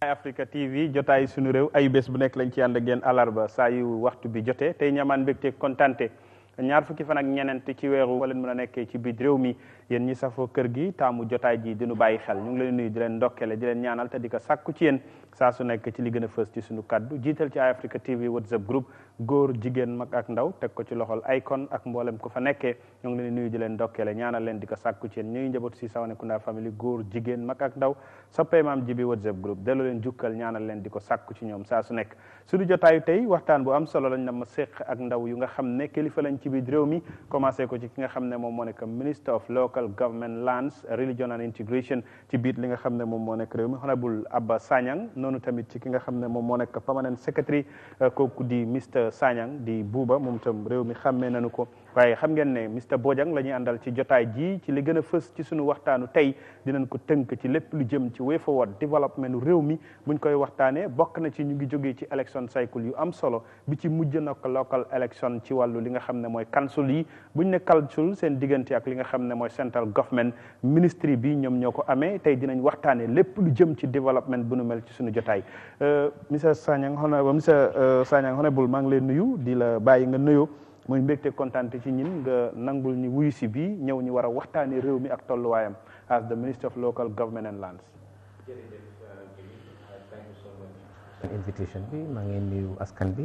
Eyeafrica TV jotaay sunu réew ay bés bu nekk lañ ci ànd ak yéen alarba saa yu waxtu bi jotee tey ñamaan mbégte kontante ñaar fukki fan ak ñenent ci weeru wala mën a nekkee ci biir réew mi yéen ñi safoo kër gi taamu jotaay ji dinu bàyyi xel ñu ngi leen nuyu di leen ndokkele di leen ñaanal te di ko sàkku ci yéen saa su nekk ci li gën a fës ci sunu kaddu jiital ci Eyeafrica TV WhatsApp group góor jigéen mag ak ndaw teg ko ci loxol icon ak mboolem ku fa nekkee ñu ngi leen nuyu di leen ndokkele ñaanal leen di ko sàkku ci yéen ñuy njaboot si Sawanekunda famille góor jigéen mag ak ndaw soppee maam jibi WhatsApp group delloo leen jukkal ñaanal leen di ko sàkku ci ñoom saa su nekk suñu jotaayu tey waxtaan bu am solo lañ na ma séq ak ndaw yu nga xam ne kilifa lañ ci biir réew mi commencé ko ci ki nga xam ne moom moo nekk Minister of Local Government Lands Religion and Integration ci biir li nga xam ne moom moo nekk réew mi Honorable Abba Sanyang noonu tamit ci ki nga xam ne moom moo nekk Permanent Secretary kooku di Mr Sanyang di Buuba moom tam réew mi xàmmee nañu ko waaye xam ngeen ne Mr Bojang la ñuy àndal ci jotaay ji ci li gën a fës ci suñu waxtaanu tey dinañ ko tënk ci lépp lu jëm ci way forward développement réew mi buñ koy waxtaanee bokk na ci ñu ngi jógee ci election cycle yu am solo bi ci mujj nag local election ci wàllu li nga xam ne mooy council yi buñ ne council seen diggante ak li nga xam ne mooy central government ministry bi ñoom ñoo ko amee tey dinañ waxtaanee lépp lu jëm ci développement bu nu mel ci suñu jotaay monsieur Sanyang honorable maa ngi lay nuyu di la bàyyi nga nuyoo muy mbégte kontaan ci ñin nga nangul ñi wuyu si bi ñëw ñi war a waxtaanee réew mi ak tolluwaayam as the Minister of Local Government and Lands. Invitation bi maa ngi nuyu askan bi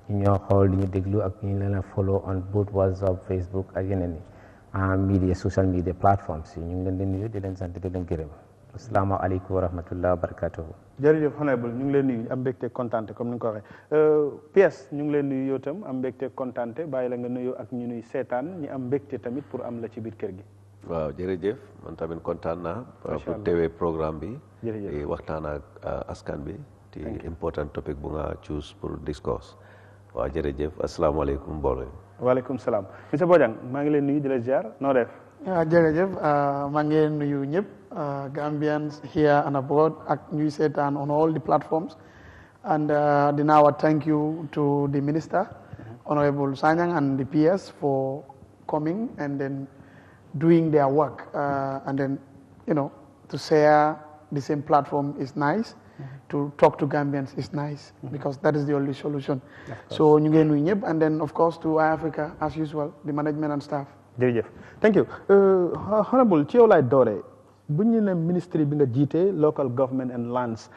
ñu ñoo xool li ñu déglu ak ñu leen a follow on both WhatsApp Facebook ak yeneen yi media social media platforms yi ñu ngi leen di nuyu di leen sant di leen gërëm asalaamaaleykum wa rahmatullah wa barakatuhu. jërëjëf honorable ñu ngi leen nuyu am mbégte kontaante comme ni nga ko waxee PS ñu ngi leen nuyu yow tam am mbégte kontaante bàyyi la nga nuyu ak ñu nuy seetaan ñi am mbégte tamit pour am la ci biir kër gi. waaw jërëjëf man tamit kontaan naa pour teewee programme bi. jërëjëf waxtaan ak askan bi. ci important topic bu nga choose pour discourse waaw jërëjëf asalaamaaleykum mbooloo. waaleykum salaam monsieur Bojang maa ngi leen nuyu di la ziar noo def. jërëjëf maa ngi leen nuyu ñëpp Gambians here and abroad ak ñuy seetaan on all the platforms and dinaa thank you to the minister Honorable Sanyang and the PS for coming and then doing their work and then to share the same platform is nice. To talk to Gambians is nice because that is the only solution. So ñu ngi nuyu ñëpp and then of course to Eyeafrica as usual the management and staff. jërëjëf thank you honorable ci yow laay dooree bu ñu ne ministry bi nga jiite local government and lands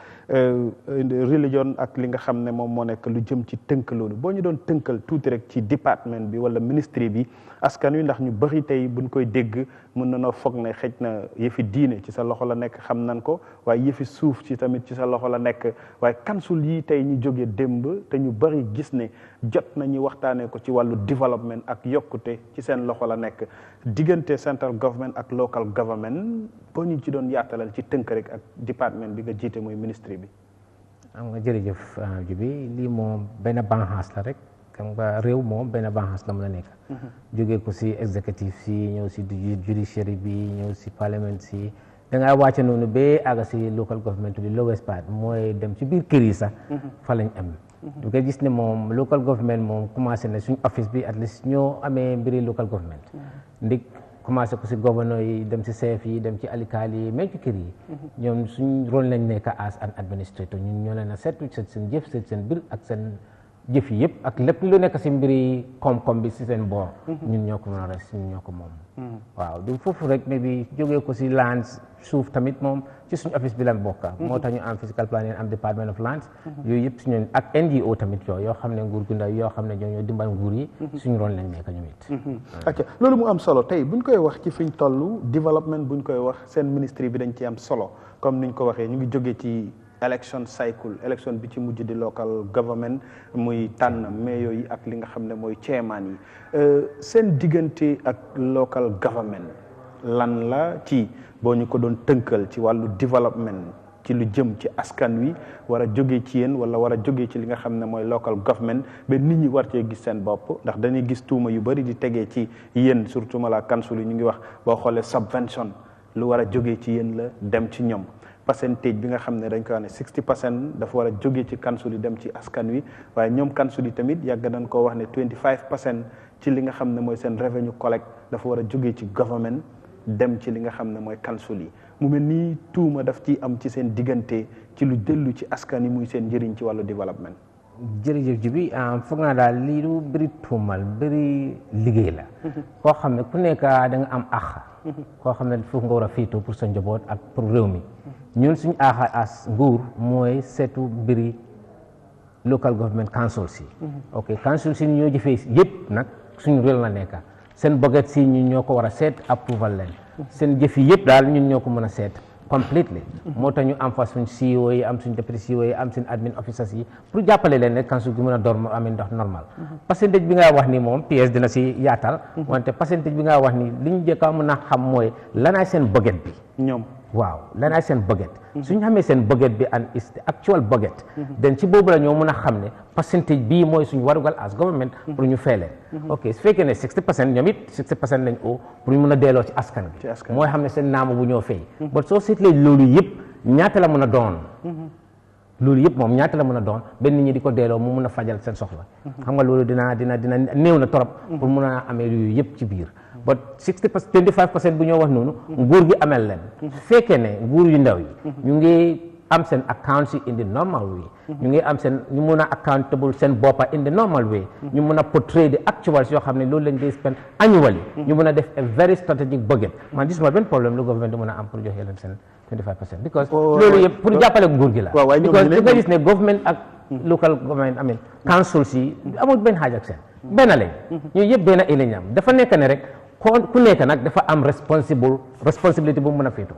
religion ak li nga xam ne moom moo nekk lu jëm ci tënk loolu boo ñu doon tënkal tuuti rek ci département bi wala ministry bi askan wi ndax ñu bëri tey buñ koy dégg mën na noo foog ne xëj na yëfi diine ci sa loxo la nekk xam nan ko waaye yëfi suuf ci tamit ci sa loxo la nekk waaye kansul yi tey ñu jógee démb te ñu bëri gis ne jot nañu waxtaanee ko ci wàllu développement ak yokkute ci seen loxo la nekk diggante central government ak local government boo ñu ci doon yaatalal ci tënk rek ak département bi nga jiite muy ministry bi. am nga jërëjëf Jibi lii moom benn banxaas la rek xam nga réew moom benn banxaas la mën a nekk. jógee ko si executive si ñëw si judiciary bi ñëw si parliament si da ngaa wàcce noonu ba àgga si local government bi lowest part mooy dem ci biir kër yi sax. fa lañ am. du ko gis ne moom local government moom commencé na suñ office bi at least ñoo amee mbiri local government. ndig commencé ko si gouverneur yi dem si chef yi dem ci alikaali yi même ci kër yi. ñoom suñ rôle lañ nekk as an administrator ñun ñoo leen a seet seen jëf seet seen biir ak seen jëf yi yëpp ak lépp lu nekk si mbiri koom-koom bi si seen boor. ñun ñoo ko mën a res ñun ñoo ko moom. waaw du foofu rek mais bi jógee ko si lands suuf tamit moom ci suñu office bi lan bokka moo tax ñu am physical planning am department of lands. yooyu yëpp suñu ak NGO tamit yoo xam ne nguur gu ndaw yoo xam ne ñoo dimbal nguur yi. suñu rôle lañ nekk ñoom it. ok loolu mu am solo tey buñ koy wax ci fiñ toll développement buñ koy wax seen ministry bi dañ ci am solo comme niñ ko waxee ñu ngi jógee ci. election cycle election bi ci mujj di local government muy tànn mayor yi ak li nga xam ne mooy chairman yi seen diggante ak local government lan la ci boo ñu ko doon tënkal ci wàllu développement ci lu jëm ci askan wi war a jógee ci yéen wala war a jógee ci li nga xam ne mooy local government ba nit ñi war cee gis seen bopp ndax dañuy gis tuuma yu bëri di tegee ci yéen surtout ma la council yi ñu ngi wax boo xoolee subvention lu war a jógee ci yéen la dem ci ñoom percentage bi nga xam ne dañ ko wax ne 60% dafa war a jógee ci council yi dem ci askan wi waaye ñoom council yi tamit yàgg nañ koo wax ne 25% ci li nga xam ne mooy seen revenue collect dafa war a jógee ci government dem ci li nga xam ne mooy council yi mu mel ni tuuma daf ci am ci seen diggante ci lu dellu ci askan yi muy seen njëriñ ci wàllu développement. jërëjëf Jibi foog naa daal lii du bëri tuumal bëri liggéey la. koo xam ne ku nekk da nga am àq. koo xam ne foofu nga war a féetoo pour sa njaboot ak pour réew mi ñun suñu àq as nguur mooy seetu mbiri local government council si. ok council si ñoo jëfee yëpp nag suñu réew la nekk seen budget si ñun ñoo ko war a seet approval leen. seen jëf yi yëpp daal ñun ñoo ko mën a seet. completely moo tax ñu am fa suñ CEO yi am suñ deputy CEO yi am suñ admin officers yi pour jàppale leen rek council gi mën a door amee ndox normal pourcentage bi nga wax ni moom PS dina si yaatal wante pourcentage bi nga wax ni li ñu jëkk a mën a xam mooy lanaay seen budget bi ñoom waaw lanaay seen budget suñu xamee seen budget bi and is the actual budget den ci boobu la ñoo mën a xam ne pourcentage bii mooy suñu warugal as government pour ñu fay leen ok su fekkee ne 60% ñoom it 60% lañ oo pour ñu mën a delloo ci askan bi mooy xam ne seen naama bu ñoo fay but soo seetlee loolu yëpp ñaata la mën a doon loolu yëpp moom ñaata la mën a doon benn nit ñi di ko delloo mu mën a fajal seen soxla xam nga loolu dina néew na trop pour mun a amee yooyu yëpp ci biir but 60% 25% bu ñoo wax noonu nguur gi amel leen su fekkee ne nguur yu ndaw yi ñu ngi am seen accounts yi in the normal way ñu ngi am seen ñu mun a accountable seen boppa in the normal way ñu mun a portray the actuals yoo xam ne loolu lañ dee spend annually ñu mun a def a very strategic budget man gisuma benn problème lu gouvernement di mun a am pour joxe leen seen 25% because loolu yëpp pour jàppale nguur gi la because di nga gis ne government ak local government amin council si amul benn xaaj ak seen benn lañ ñu yëpp benn lañ am dafa nekk ne rek ku nekk nag dafa am responsibility bu mu mën a féetoo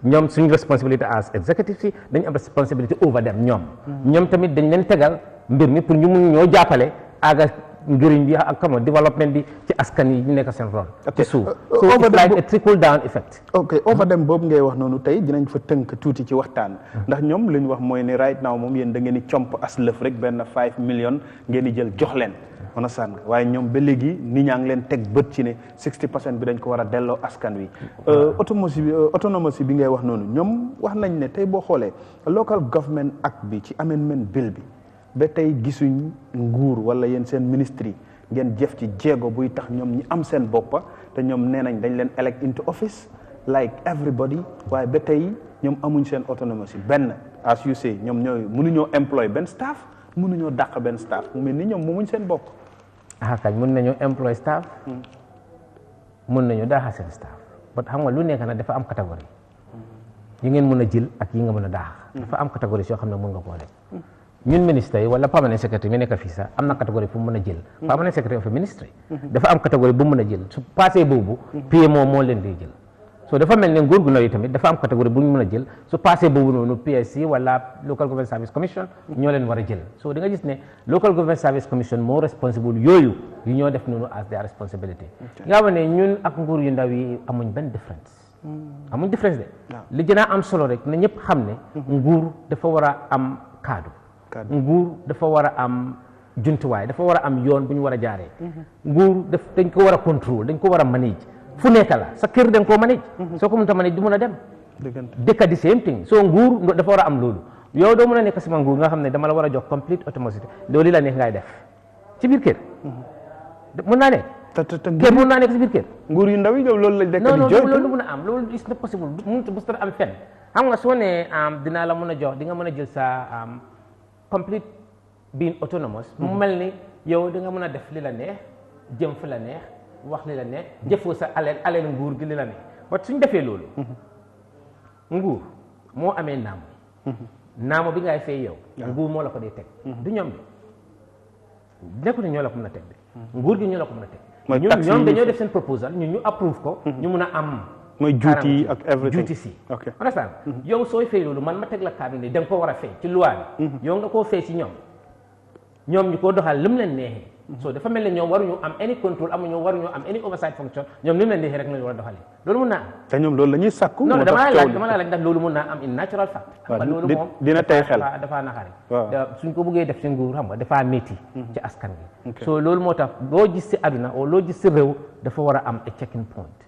ñoom suñu responsibility as executive si dañu am responsibility over them ñoom tamit dañ leen tegal mbir mi pour ñu mun ñoo jàppale aga njëriñ bi ak comme développement bi ci askan yi ñu nekk seen rôle ci suuf so it's like a trickle down effect over them boobu ngay wax noonu tey dinañ fa tënk tuuti ci waxtaan ndax ñoom li ñu wax mooy ne right now moom yéen da ngeen di comp as lëf rek benn 5 millions ngeen di jël jox leen on sàn waaye ñoom ba léegi nit ñaa ngi leen teg bët ci ne 60% bi dañ ko war a delloo askan wi autonomy bi ngay wax noonu ñoom wax nañ ne tey boo xoolee local government act bi ci amendment bill bi ba tey gisuñ nguur wala yéen seen ministre yi ngeen jëf ci jéego buy tax ñoom ñi am seen boppa te ñoom nee nañ dañ leen elect into office like everybody waaye ba tey ñoom amuñ seen autonomy si benn as you say ñoom ñooy mënuñoo employ benn staff mënuñoo dàq benn staff mu mel ni ñoom moomuñ seen bopp kañ mën nañoo employ staff mën nañoo daaxa seen staff but xam nga lu nekk nag dafa am catégorie yi ngeen mën a jël ak yi nga mën a daax dafa am catégorie yoo xam ne mën nga koo def ñun ministre yi wala permanent secretary mi nekk fii sax am na catégorie fu mu mën a jël permanent secretary of ministry dafa am catégorie bu mu mën a jël su passé boobu PMO moo leen di jël so dafa mel ne nguur gu ndaw yi tamit dafa am catégorie bu ñu mën a jël su passé boobu noonu PSC wala local government service commission ñoo leen war a jël so da nga gis ne local government service commission moo responsible yooyu yu ñoo def noonu as their responsibility nga xam ne ñun ak nguur yu ndaw yi amuñ benn différence amuñ différence de li gën a am solo rek na ñëpp xam ne nguur dafa war a am kaddu nguur dafa war a am jumtuwaay dafa war a am yoon bu ñu war a jaaree nguur dañ ko war a contrôle dañ ko war a manage fu nekk la sa kër da nga koo manage soo ko mënta manage du mën a dem dëkka di same thing soo nguur dafa war a am loolu yow doo mën a nekk sama nguur nga xam ne dama la war a jox complete autonomie loolu la neex ngay def ci biir kër mën naa ne kër mën naa nekk ci biir kër nguur yu ndaw yi loolu lañ dekk non loolu mën a am loolu is not possible mënut a am fenn xam nga soo ne dinaa la mën a jox di nga mën a jël sa complete being autonomous mu mel ni yow di nga mën a def li la neex jëm fi la neex wax li la neex jëfoo sa aleel nguur gi li la neex ba suñ defee loolu nguur moo amee naamo bi ngay fay yow nguur moo la ko dee teg du ñoom bi nekku ne ñoo la ko mën a teg de nguur gi ñoo la ko mën a teg ñoom dañoo def seen proposal ñun ñu approuve ko ñu mun a am mooy duty ak everything duty si understand yow sooy fay loolu man ma teg la kàddu ne da nga ko war a fay ci loi bi yow nga koo fay ci ñoom ñu ko doxal lim leen neexee so dafa mel ne ñoom waruñu am any control waruñu am any oversight function ñoom lim leen neexee rek lañu war a doxalee loolu mun naa am te ñoom loolu la ñuy sàkku non dama la laaj ndax loolu mun naa am in natural fact xam nga loolu moom dina tey xel dafa naxari suñ ko bëggee def ci nguur xam nga dafa métti ci askan bi so loolu moo tax loo gis ci àdduna o loo gis ci réew dafa war a am a checking point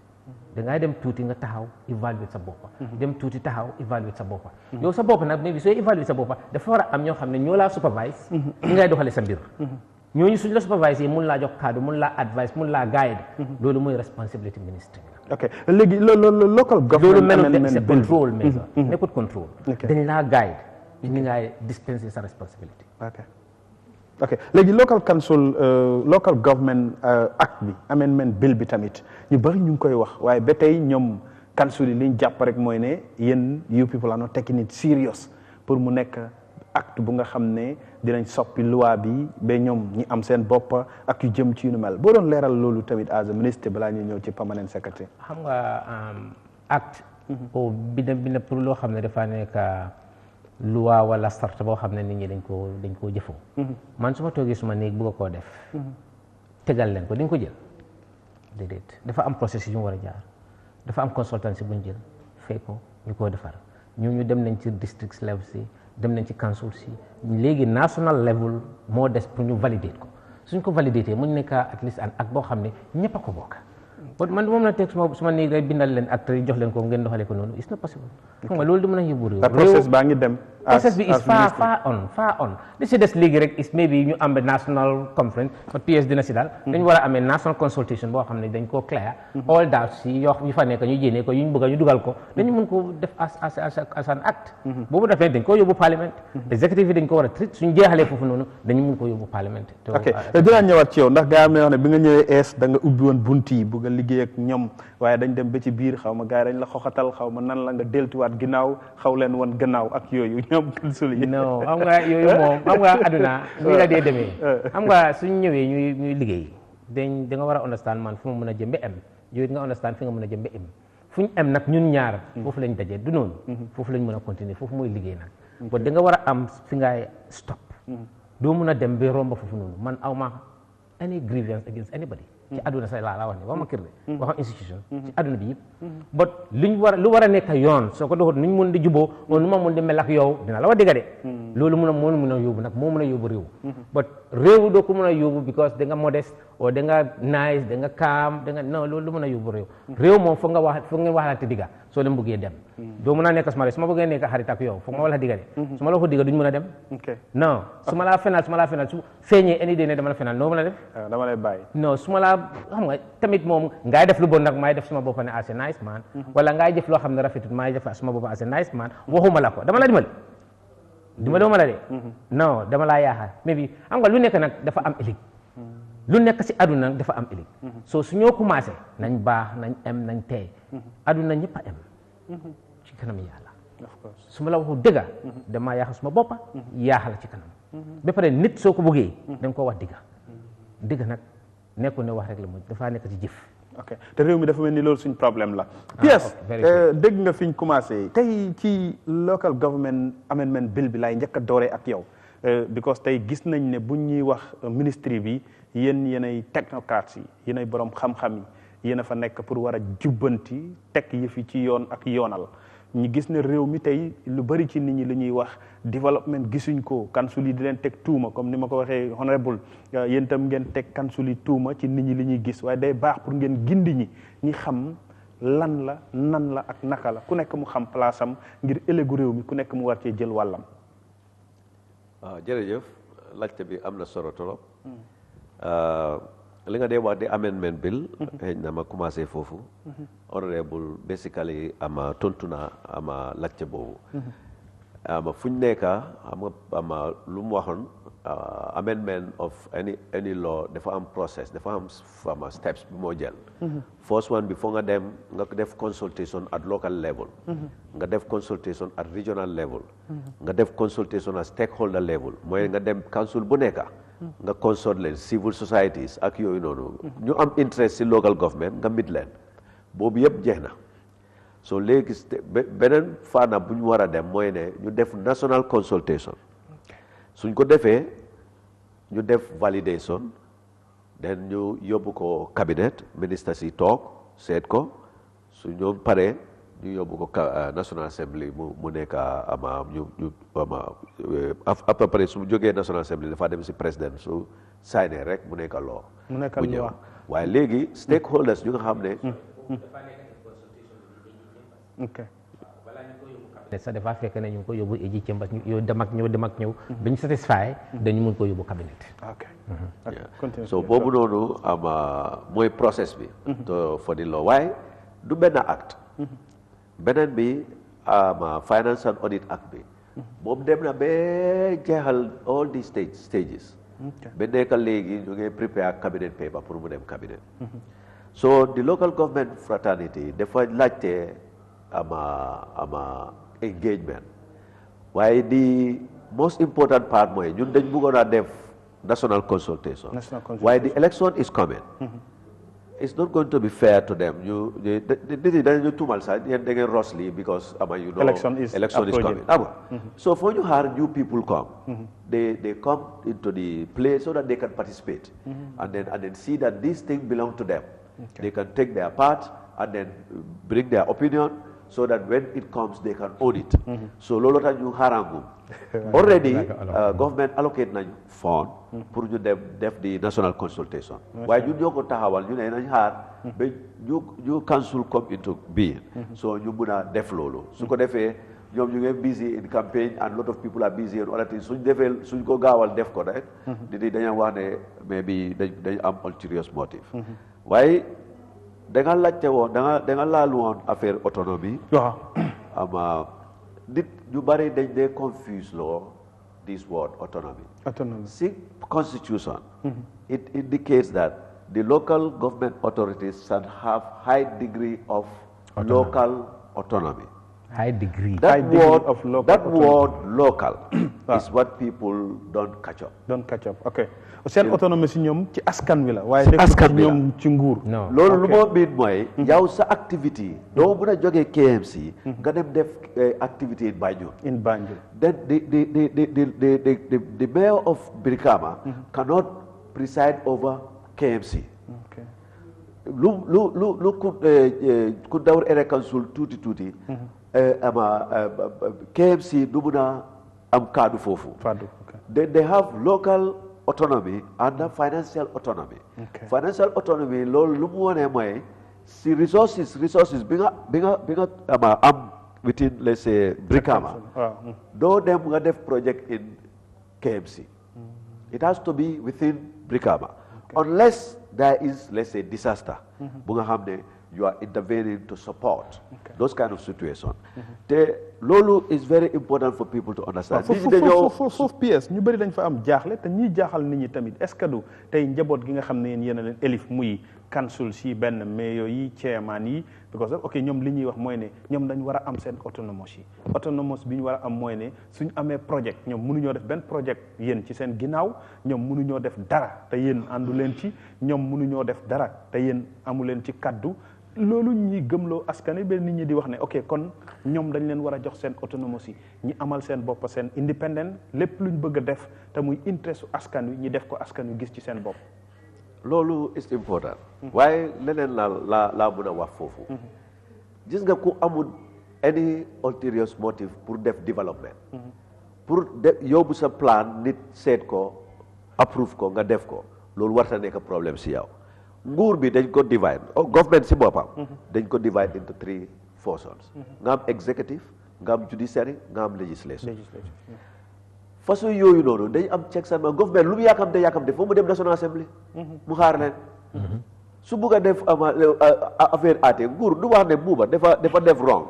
dangay dem tuuti nga taxaw évaluer sa boppa dem tuuti taxaw évaluer sa boppa yow sa bopp nag mais bi sooy évaluer sa boppa dafa war a am ñoo xam ne ñoo laa supervise ñi ngay doxale sa mbir ñooñu suñ la supervise mun laa jox cadre mun laa advice mun laa guide loolu mooy responsibility ministre bi ok léegi local government loolu mel c'est control measure nekkut control dañ laa guide ni ngay dispenser sa responsibility ok léegi local council local government act bi amendment bill bi tamit ñu bari ñu ngi koy wax waaye ba tey ñoom council yi li ñu jàpp rek mooy ne yéen you people are not taking it serious pour mu nekk acte bu nga xam ne dinañ soppi loi bi ba ñoom ñi am seen bopp ak yu jëm ci yu nu mel boo doon leeral loolu tamit as a ministre balaa ñu ñëw ci permanent secretary. xam nga acte o bina pour loo xam ne dafa nekk loi wala start boo xam ne nit ñi dañ koo jëfoo man su ma toogee suma néeg bëgg koo def tegal leen ko di nga ko jël déedéet dafa am processus yu mu war a jaar dafa am consultancy bu ñu jël fay ko ñu koo defar ñu dem nañ ci district level si dem nañ ci council si léegi national level moo des pour ñu valider ko suñ ko valider mu nekk at least an ak boo xam ne ñëpp a ko bokk man moom na teg suma néeg rek bindal leen acte yi jox leen ko ngeen doxalee ko noonu it's not possible xam nga loolu du mën a yóbbu réew process baa ngi dem process bi is far on li si des léegi rek is maybe ñu am national conference or PS dina si daal dañu war a amee national consultation boo xam ne dañ koo clair all doubts yi yoo yu fa nekk ñu jénnee ko yuñ bëgg ñu dugal ko dañu mën ko def as an act boobu defee dañ ko yóbbu parliament executive yi dañ ko war a treat suñ jeexalee foofu noonu dañu mën ko yóbbu parliament ok dinaa ñëwaat ci yow ndax gaa am na yoo xam ne bi nga ñëwee da nga ubbi woon bunt yi bëgg a liggéey ak ñoom waaye dañ dem ba ci biir xaw ma gars yi dañ la xoxatal xaw ma nan la nga deltuwaat ginnaaw xaw leen woon gannaaw ak yooyu ñoom suli non xam nga yooyu moom xam nga àdduna nii la dee demee xam nga suñ ñëwee ñuy liggéey da nga war a understand man fu ma mën a jëm ba em yooyu nga understand fi nga mën a jëm ba em fu ñu em nag ñun ñaar foofu lañ dajee du noonu foofu lañ mën a continuer foofu mooy liggéey nag bon da nga war a am fi ngay stop doo mën a dem ba romba foofu noonu man aw ma any grievance against anybody ci àdduna say laa wax ne wax ma kër de wax ma institution ci àdduna bi yëpp but lu war a nekk yoon soo ko doxut nuñ mën di juboo o nu ma mën di mel ak yow dina la wax dëgg de loolu moo mën a yóbbu nag moo mën a yóbbu réew but réew doo ko mën a yóbbu because da nga modeste o da nga nice da nga calm da nga non loolu lu mën a yóbbu réew moom foog ngeen waxalante digga soo leen bëggee dem doo mën a nekk suma su ma bëggee nekk xarit ak yow foog ma wala digga de su ma la ko digga duñ mën a dem non su ma laa fenal su feeñee any day ne dama la fenal noo mën a def dama lay bàyyi non su ma laa xam nga tamit moom ngay def lu bon nag maay def suma bopp ne as a nice man wala ngay def loo xam ne rafetut maay def suma bopp as a nice man waxuma la ko dama la duma la de non dama laa yaakaar mais bi xam nga lu nekk nag dafa am ëllëg lu nekk si àdduna nag dafa am ëllëg soo su ñoo commencé nañ baax nañ em nañ teey àdduna ñëpp a em ci kanam yàlla su ma la waxu dëgga damaa yaakaar suma boppa yaakaar la ci kanam ba pare nit soo ko bëggee da nga koo wax dëgga nag nekkul ne wax rek la mu dafaa nekk ci jëf ok te réew mi dafa mel ni loolu suñ problème la PS dégg nga fi ñu commencé tey ci local government amendment bill bi laay njëkk a dooree ak yow because tey gis nañ ne buñ ñuy wax ministry bi yéenay technocrats yi yéenay borom xam-xam yi yéen a fa nekk pour war a jubbanti teg yëfi ci yoon ak yoonal ñu gis ne réew mi tey lu bari ci nit ñi li ñuy wax développement gisuñ ko council yi di leen teg tuuma comme ni ma ko waxee honorable yéen itam ngeen teg council yi tuuma ci nit ñi li ñuy gis waaye day baax pour ngeen gindi ñi xam lan la nan la ak naka la ku nekk mu xam place am ngir ëllëgu réew mi ku nekk mu war cee jël wàllam. waaw jërëjëf laajte bi am na solo trop li nga dee wax di amendment bill xëy na ma commencé foofu honorable basically ama tontu na ama laajte boobu ama fu ñu nekka xam nga ama lu mu waxoon amendment of any law dafa am process dafa am steps bi moo jël first one bi foo nga dem nga def consultation at local level nga def consultation at regional level nga def consultation at stakeholder level mooy nga dem council bu nekka nga consult leen civil societies ak yooyu noonu ñu am interest ci local government nga mit leen boobu yëpp jeex na so léegi beneen faana bu ñu war a dem mooy ne ñu def national consultation suñ ko defee ñu def validation then ñu yóbbu ko cabinet ministre si toog seet ko su ñoom paree ñu yóbbu ko national assembly mu nekk après su jógee national assembly dafa dem si président su signé rek mu nekk loo bu ñëw waaye léegi stakeholders ñu nga xam ne ne sax dafa fekk ne ñu ko yóbbu eji cëmbas yow dem ak ñëw ba ñu satisfy dañu mun ko yóbbu cabinet. so boobu noonu mooy process bi for the law waaye du benn acte beneen bi finance and audit act bi moom dem na ba jeexal all the stages ba nekk léegi ñu ngi prepare cabinet paper pour mu dem cabinet so the local government fraternity dafa laajte engagement waaye the most important part mooy ñun dañ bëggoon a def national consultation waaye the election is coming it's not going to be fair to them dañu tuumal sax yéen da ngeen rosli because election is coming so for you have new people come they come into the place so that they can participate and then see that this thing belong to them. They can take their part and then bring their opinion so that when it comes they can own it. So lolo ta ñu harangu already government allocate nañ fund pour ñu def the national consultation waaye ñun ñoo ko taxawal ñu ne nañ xaar ba ñu council come into being so ñu mun a def loolu su ko defee ñoom ñu ngi busy in campaign and lot of people are busy in other things suñ ko gaawal def ko rek di dañu wax ne maybe dañ am ulterior motive waaye da nga laajte woon da nga laal woon affaire autonomie nit ñu bari dañ dee confuse loo this word autonomy. See, constitution it indicates that the local government authorities shall have high degree of local autonomy. High degree. That word local is what people don't catch up. Okay. Seen autonomie si ñoom ci askan wi la waaye def ñoom ci nguur. loolu lu moo biit mooy yow sa activity doo mën a jógee KMC nga dem def activity in Banjul. Then the mayor of Brikama cannot preside over KMC. Lu ku dawr ere council tuuti KMC du mën a am kaddu foofu. They have local autonomy and financial autonomy. Financial autonomy loolu lu mu wone mooy si resources bi nga am within let's say Brikama doo dem nga def project in KMC. It has to be within Brikama unless there is let's say disaster bu nga xam ne you are intervening to support those kind of situations. Lolu is very important for people to understand. Foofu PS ñu bari dañ fa am jaaxle te ñi jaaxal nit ñi tamit est-ce que du tey njaboot gi nga xam ne yéen a leen élif muy council si benn mayor yi chairman yi because ok ñoom li ñuy wax mooy ne ñoom dañ war a am seen autonomous bi ñu war a am mooy ne suñ amee project ñoom mënuñoo def benn project yéen ci seen ginnaaw ñoom mënuñoo def dara te yéen àndu leen ci ñoom mënuñoo def dara te yéen amu leen ci kaddu. loolu ñi gëmloo askan wi benn nit ñi di wax ne ok kon ñoom dañ leen war a jox seen autonomie si ñi amal seen bopp seen independent lépp luñ bëgg a def te muy interest askan wi ñi def ko askan wi gis ci seen bopp. loolu is important. waaye leneen laa mën a wax foofu. gis nga ku amul any ulterior motive pour def développement. pour yóbbu sa plan nit seet ko approve ko nga def ko loolu warta nekk problème si yow. nguur bi dañ ko divide government si boppam dañ ko divide into 3 portions nga am executive nga am judiciary nga am legislation façon yooyu noonu dañ am checks and government lu mu yàkkamte foofu mu dem national assembly mu xaar leen su bugg a def affaire aate nguur du wax ne buuba dafa def wrong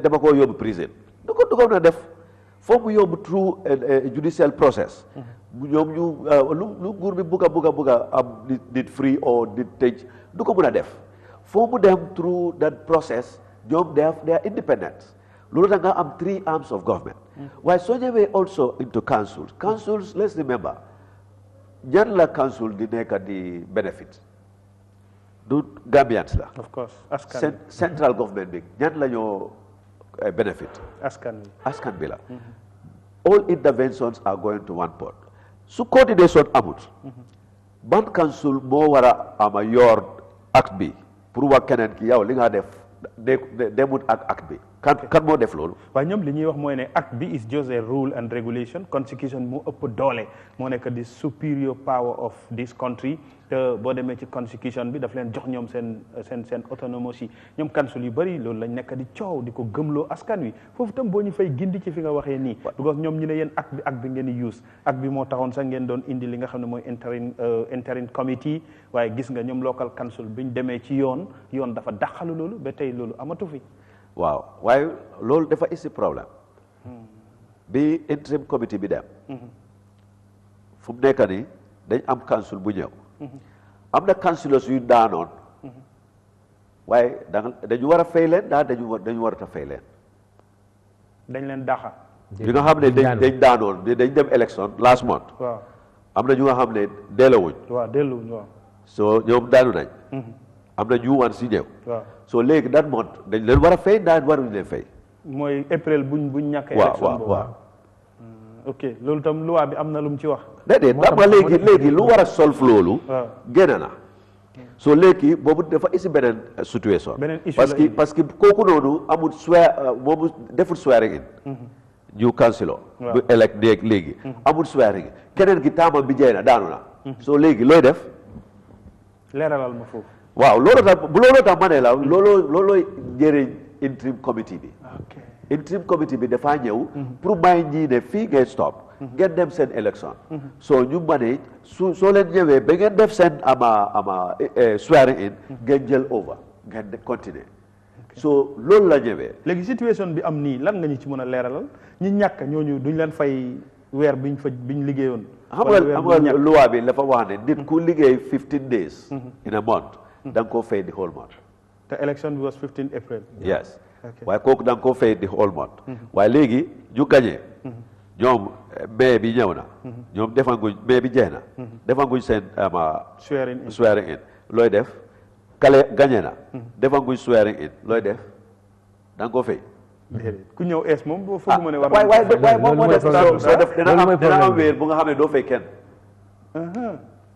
dama ko yóbbu prison du ko na def foofu mu yóbbu through judicial process ñoom ñu lu nguur bi bugg a am nit free or nit tëj du ko mën a def foo mu dem through that process ñoom they are independent loolu da nga am 3 arms of government waaye soo ñëwee also into councils let's remember ñan la council di nekk di benefit du Gambians la of course central government bi ñan la ñoo benefit askan bi la all interventions are going to one pot su coordination amut ban council moo war a ama yor acte bi pour wax keneen ki yow li nga def demut ak acte bi kan moo def loolu. waaye ñoom li ñuy wax mooy ne act bi is just a rule and regulation constitution moo ëpp doole moo nekk di superior power of this country te boo demee ci constitution bi daf leen jox ñoom seen autonomie si ñoom council yu bëri loolu lañ nekk di coow di ko gëmloo askan wi foofu tam boo ñu fay gindi ci fi nga waxee nii because ñoom ñu ne yéen act bi ngeen di use act bi moo taxoon sax ngeen doon indi li nga xam ne mooy interim committee waaye gis nga ñoom local council biñ demee ci yoon dafa dàqalu loolu ba tey loolu amatu fi. waaw waaye loolu dafa isi problème bi interim committee bi dem fu mu nekk nii dañ am council bu ñëw am na councilors yu daanoon waaye dañu war a fay leen dañu war a fay leen dañ leen daxa bi nga xam ne dañ daanoon dañ dem election last month waaw am na ñu nga xam ne delloowuñ waaw so ñoom daanu nañ am na ñu wan si ñëw so léegi that month dañ leen war a fay daan waruñu leen fay mooy April buñ ñàkk élection waaw ok loolu tam loi bi am na lu mu ci wax déedéet xam nga léegi lu war a solve loolu génn na so léegi boobu dafa isi beneen situation parce que kooku noonu amul moomu deful swearing in ñu councilor bu elect léegi amul swearing in keneen gi taamam bi jeey na daanu na so léegi looy def leeralal ma foofu waaw loolu tax ma ne la loolooy njëriñ interim committee bi interim committee bi dafaa ñëw pour may ñii ne fii ngeen stop ngeen dem seen élection so ñu manage soo leen ñëwee ba ngeen def seen ama swearing in ngeen jël over ngeen continuer so loolu la ñëwee léegi situation bi am nii lan nga ñu ci mën a leeralal ñi ñàkk ñooñu duñ leen fay weer biñ liggéeyoon xam nga loi bi dafa wax ne nit ku liggéey 15 days in a month da nga koo fay the whole month the election was 15 April yes waaye kooku da nga koo fay the whole month waaye léegi ñu gañee ñoom mai bi ñëw na ñoom defanguñ mai bi jeex na defanguñ seen swearing in looy def kale gañee na defanguñ swearing in looy def da nga koo fay ku ñëw ees moom boo foog ma ne war waaye moom moo def soo def dina am weer bu nga xam ne doo fay kenn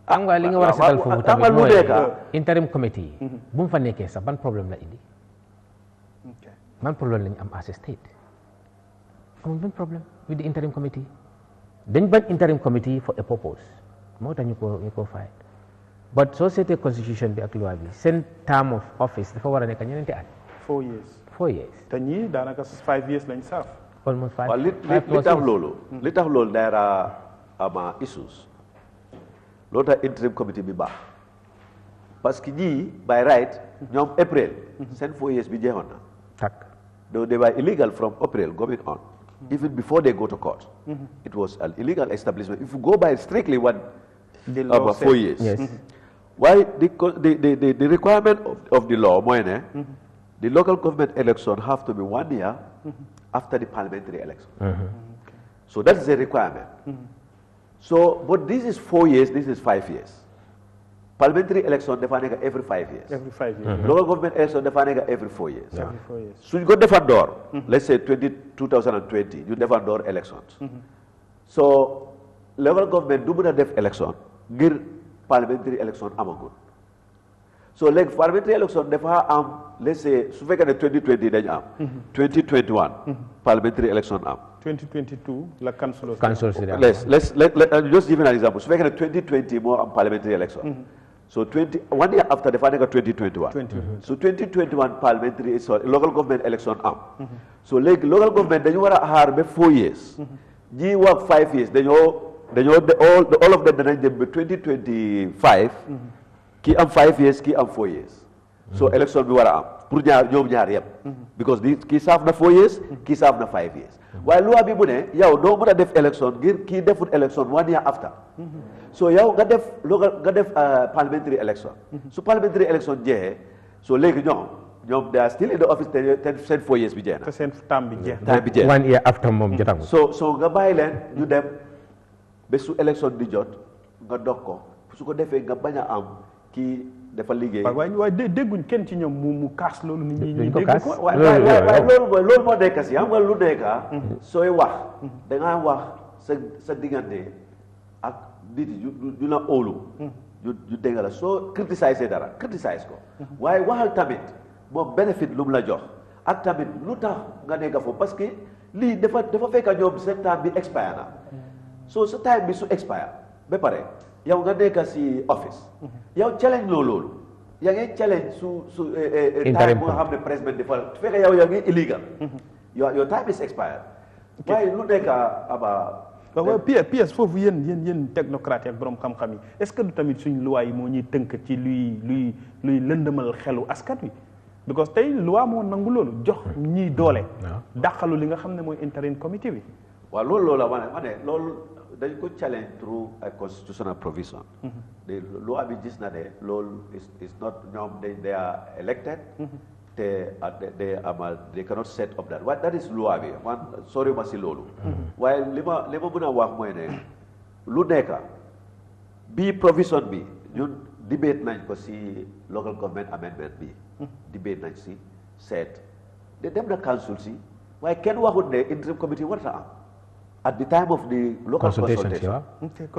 xam nga li nga war a seetal foofu tamit mooy interim committee yi bu mu fa nekkee sax ban problème la indi ban problème lañu am as a state amul benn problème with the interim committee dañ bañ interim committee for a purpose moo tax ñu ko fay but soo seetee constitution bi ak loi bi seen term of office dafa war a nekk ñeneenti at 4 years te ñii daanaka 5 years lañ saaf almost 5 li tax loolu dara ama issues loolu tax interim committee bi baax parce que ñii by right ñoom April seen 4 years bi jeexoon na tak though they were illegal from April going on even before they go to court it was an illegal establishment if you go by strictly what the law about 4 years why the requirement of the law mooy ne the local government election have to be 1 year after the parliamentary election so that is a requirement so but this is 4 years this is 5 years parliamentary election dafa nekk every 5 years local government election dafa nekk every 4 years suñ ko defandoor let's say 2020 ñu defandoor elections so local government du mën a def election ngir parliamentary election amagul so léegi parliamentary election dafa am let's say su fekkee ne 2020 dañu am 2021 parliamentary election am 2022 la council let's just give an example su fekkee ne 2020 moo am parliamentary election so 1 year after dafa nekk 2021 so 2021 parliamentary local government election am so léegi local government dañu war a xaar ba 4 years ñi wax 5 years dañoo all of them danañ dem ba 2025 kii am 5 years kii am 4 years so election bi war a am pour ñoom ñaar yëpp because kii saaf na 4 years kii saaf na 5 years waaye loi bi mu ne yow doo mën a def election ngir kii defut election 1 year after so yow nga def parliamentary election su parliamentary election jeexee so léegi ñoom they are still in the office te seen 4 years bi jeex na. te seen temps bi jeex na 1 year after moom jotagul. so nga bàyyi leen ñu dem ba su election di jot nga dog ko su ko defee nga bañ a am kii dafa liggéey. waaye dégguñ kenn ci ñoom mu kaas loolu nit ñi dégg ko waaye loolu moo nekk si xam nga lu nekk sooy wax da ngaa wax sa diggante ak nit yi ñu la óolu ñu dégg la soo criticiser dara criticiser ko waaye waxal tamit moom bénéfice lu mu la jox ak tamit lu tax nga nekk foofu parce que lii dafa fekk ñoom seen temps bi expire na so sa time bi su expire ba pare yow nga nekk si office yow challenge loolu yaa ngi challenge su time bu nga xam ne président dafa fekk yow yaa ngi illegal your time is expired waaye lu nekk waaw PS foofu yéen technocrates ak borom xam-xam yi est-ce que du tamit suñ loi yi moo ñuy tënk ci luy lëndëmal xelu askan wi because tey loi moo nangu loolu jox ñiy doole dàqalu li nga xam ne mooy interim committee bi waaw loolu la ma ne loolu dañ ko challenge through a constitutional provision de loi bi gis na ne loolu is not ñoom they are elected they cannot set up that waaye that is loi bi man sori ma si loolu waaye li ma mën a wax mooy ne lu nekka bii provision bi ñun debate nañ ko si local government amendment bi debate nañ si seet de dem na council si waaye kenn waxut ne interim committee warta am at the time of the local consultation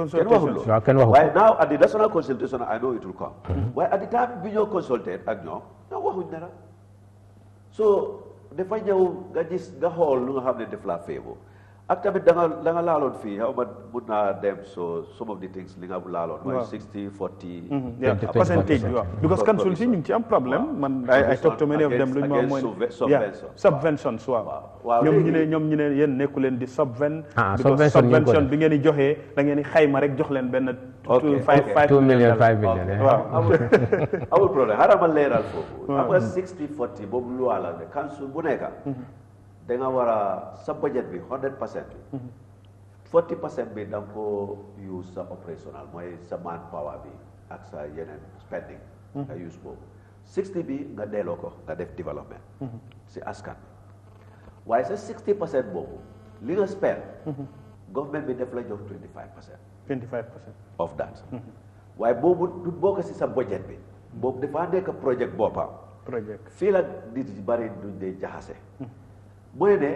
kenn waxut waaye now at the national consultation I know it will come waaye at the time bi ñoo consulté ak ñoom waxuñ dara so dafa ñëw nga gis nga xool lu nga xam ne def la feebo ak tamit da nga laaloon fii xaw ma mun naa dem so some of the things li nga laaloon mooy 60-40 percentage bi waaw because council si ñu ngi ci am problème man I talk to many of them lu ñu ma mooy subventions waaw ñoom ñu ne yéen nekku leen di subvention bi ngeen di joxee da ngeen di xayma rek jox leen benn 5 million waaw amul problème xaaral ma leeral foofu xam nga 60-40 boobu lu la ne council bu nekka da nga war a sa budget bi 100% bi 40% bi da nga ko use sa operational mooy sa manpower bi ak sa yeneen spending nga use boobu 60 bi nga delloo ko nga def development si askan bi waaye sa 60% boobu li nga spend government bi def la jox 25% of that waaye boobu du bokk si sa budget bi boobu dafa nekk projet boppam fii la nit yi bari duñ dee jaxase mooy ne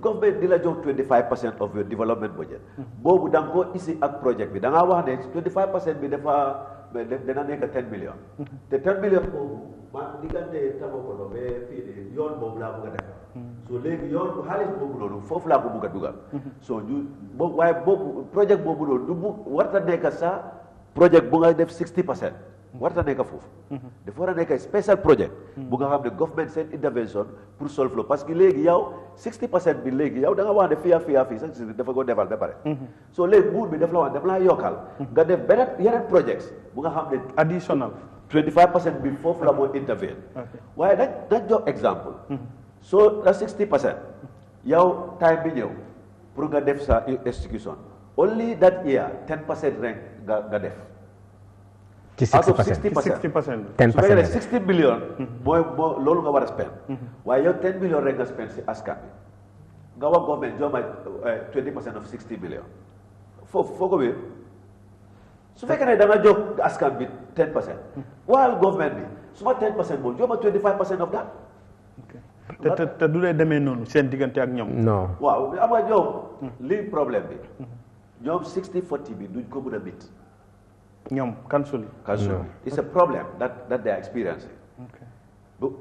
government di la jox 25% of your development budget boobu da nga koo isi ak projet bi da ngaa wax ne 25% bi dana nekk 10 million te 10 million boobu man diggante Tabakoto ba fii de yoon boobu laa bëgg a defar so léegi yoon bu xaalis boobu noonu foofu laa ko bëgg a dugal so ñu boobu waaye boobu projet boobu noonu du bu warta nekk sa projet bu nga def 60% warta nekk foofu dafa war a nekk special project bu nga xam ne government seen intervention pour solve lo parce que léegi yow 60% bi léegi yow da nga wax ne fii sax dafa ko defal ba pare so léegi buur bi daf la wax daf laa yokkal nga def beneen yeneen projects bu nga xam ne additional 25% bi foofu la moo intervene waaye dañ jox exemple so la 60% yow time bi ñëw pour nga def sa execution only that year 10% rek nga def ci 60% 10% su fekkee 60 million mooy loolu nga war a spend waaye yow 10 million rek nga spend si askan bi nga wax government jox ma 20% of 60 million foo ko wéer su fekkee ne da nga jox askan bi 10% waxal government bi su ma 10% moom jox ma 25% of that te du lay demee noonu seen diggante ak ñoom non waaw am nga ñoom lii problème bi ñoom 60-40 bi duñ ko mën a bit ñoom council it's a problem that they are experiencing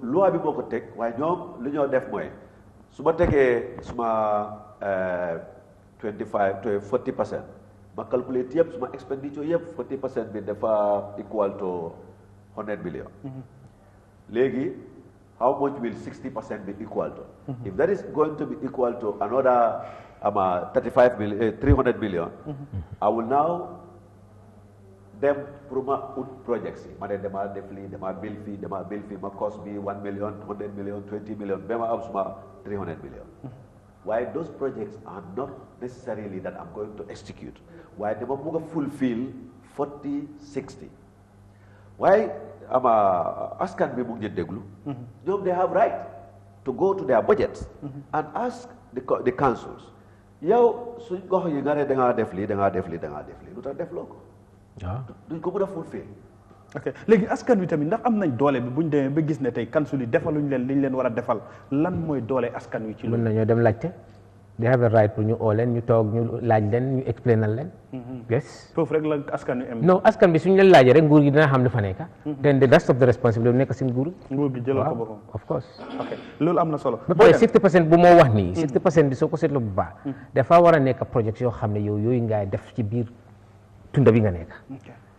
loi bi moo ko teg waaye ñoom lu ñoo def mooy su ma tegee suma 40% ma calculate yëpp suma expenditure yëpp 40% bi dafa equal to 100 million léegi how much will 60% be equal to if that is going to be equal to another 300 million I will now dem pour ma ut projects yi ma ne dama def lii dama bil fii ma cost bi 1 million 100 million 20 million ba ma am suma 300 million waaye those projects are not necessarily that I'm going to execute waaye dama bëgg a fulfill 40-60 waaye askan bi mu ngi déglu ñoom they have right to go to their budgets and ask the councils yow suñ gox yi nga ne da ngaa def lii lu tax def loo ko duñ ko mën a fulfill ok léegi askan wi tamit ndax am nañ doole bi buñ demee ba gis ne tey council yi defaluñ leen liñ leen war a defal lan mooy doole askan wi ci loolu mën nañoo dem laajte they have a right pour ñu oo leen ñu toog ñu laaj leen ñu explainal leen. yes. foofu rek la askan wi am. non askan bi suñu leen laajee rek nguur gi dina xam li fa nekk. then the rest of the responsibility nekk si nguur gi. nguur gi jëlal ko boppam. of course. ok loolu am na solo. ba pare 60% bu moo wax nii. 60% bi soo ko seetloo bu baax. dafa war a nekk projet yoo xam ne yooyu ngay def ci biir tunda bi nga nekk.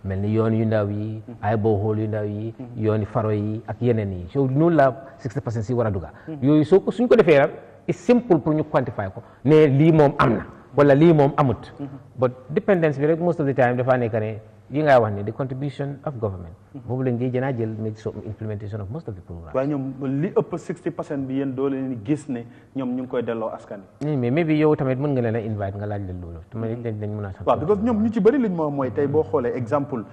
mel ni yoon yu ndaw yi. ay bohol yu ndaw yi. yooni faro yi ak yeneen yi so noonu la 60% si war a dugga. yooyu soo ko suñ ko defee rek it's simple pour ñu quantify ko ne lii moom am na wala lii moom amut. but dependence bi rek most of the time dafa nekk ne yi ngay wax ne the contribution of government. boobu lañ di jënaa jël mais so implementation of most of the programme. waaye ñoom li ëpp 60% bi yéen doo leen gis ne ñoom ñu ngi koy delloo askan wi. mais maybe yow tamit mën nga leen a invite nga laaj leen loolu tamit dañ mën a. waaw because ñoom ñu ci bëri liñ moo mooy tey boo xoolee exemple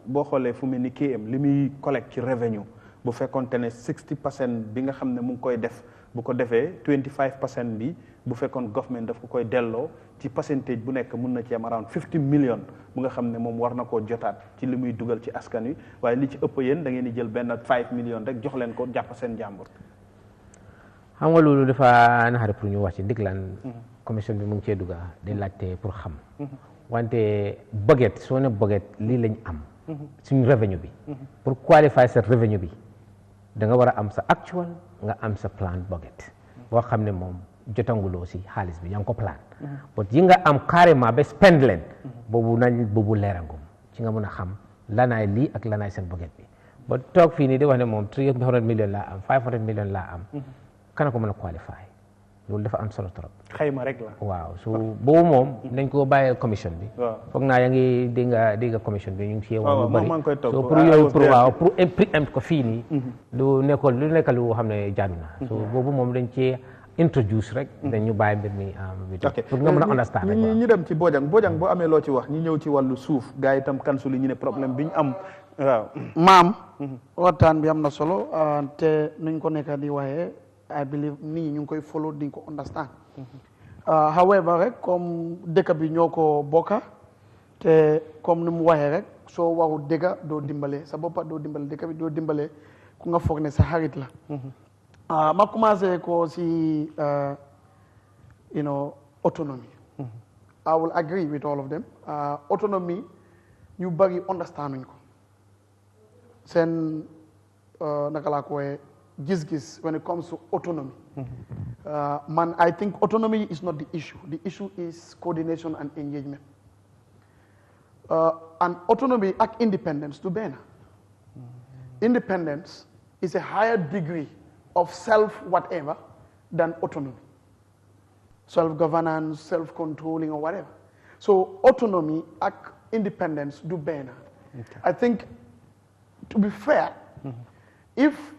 boo xoolee fu mel ni KM li muy collecte ci revenue bu fekkonte ne 60% bi nga xam ne mu ngi koy def bu ko defee 25% bi bu fekkoon government daf ko koy delloo ci percentage bu nekk mun na ci am around 50 million bu nga xam ne moom war na koo jotaat ci li muy dugal ci askan wi waaye li ci ëpp yéen da ngeen di jël benn 5 million rek jox leen ko jàpp seen jàmbur. xam nga loolu dafa naxare pour ñu wax ci ndiglaan commission bi mu ngi cee dugga di laajte pour xam. wante budget soo ne budget lii lañ am. suñu revenu bi. pour qualifier sa revenu bi da nga war a am sa actual nga am sa plan budget boo xam ne moom jotanguloo si xaalis bi yaa ngi ko plan. but yi nga am carrément ba spend leen. boobu leerangum ci nga mën a xam lanaay lii ak lanaay seen budget bi ba toog fii nii di wax ne moom 300 million laa am 500 million laa am. kana ko mën a qualifier loolu dafa am solo trop. xayma rek la. waaw so boobu moom dañ ko bàyyee commission bi. waaw foog naa yaa ngi dégg commission bi ñu ngi cee wax lu bëri. koy topp so pour yooyu pour implement ko fii nii. lu nekk lu xam ne jaadu na. so boobu moom dañ cee introduce rek. dañ ñu bàyyi mbir mi. ok pour nga mën a understand rek ñu dem ci Bojang boo amee loo ci wax ñu ñëw ci wàllu suuf gars yi itam kansul yi ñu ne problème bi ñu am waaw. maam. waxtaan bi am na solo te nuñ ko nekk di waxee. I believe nit ñi ñu ngi koy follow di ko understand. However rek comme dëkk bi ñoo ko bokka te comme ni mu waxee rek soo waxu dëgga doo dimbale sa boppa doo dimbale dëkk bi doo dimbale ku nga foog ne sa xarit la. ma commencé ko si autonomy. I will agree with all of them. Autonomy ñu bari understand nuñ ko seen naka laa ko waxee gis-gis when it comes to autonomy. Man, I think autonomy is not the issue. The issue is coordination and engagement. And autonomy and independence to benn. Independence is a higher degree of self-whatever than autonomy. Self-governance, self-controlling or whatever. So autonomy and independence do benn. Okay. I think, to be fair, if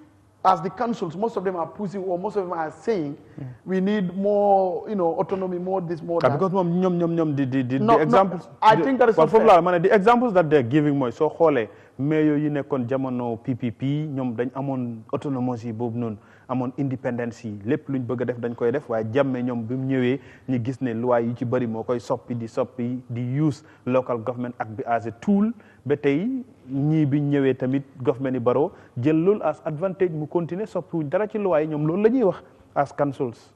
as the councils, most of them are pushing, or most of them are saying, we need more, autonomy, more this, more that. Because the examples. I think that is not fair. The examples that they're giving more so xolé mayo yi nekkon jamono PPP ñom dañ amone autonomie bobu non amone independence yi lepp luñ bëgg def dañ koy def waye Jammeh ñom bimu ñëwé ñi gis né loi yu ci bari mo koy soppi di use local government act bi as a tool ba tay ñi bi ñëwé tamit government yi baro jël lool as advantage mu continuer soppi dara ci loi yi ñom lool lañuy wax as councils.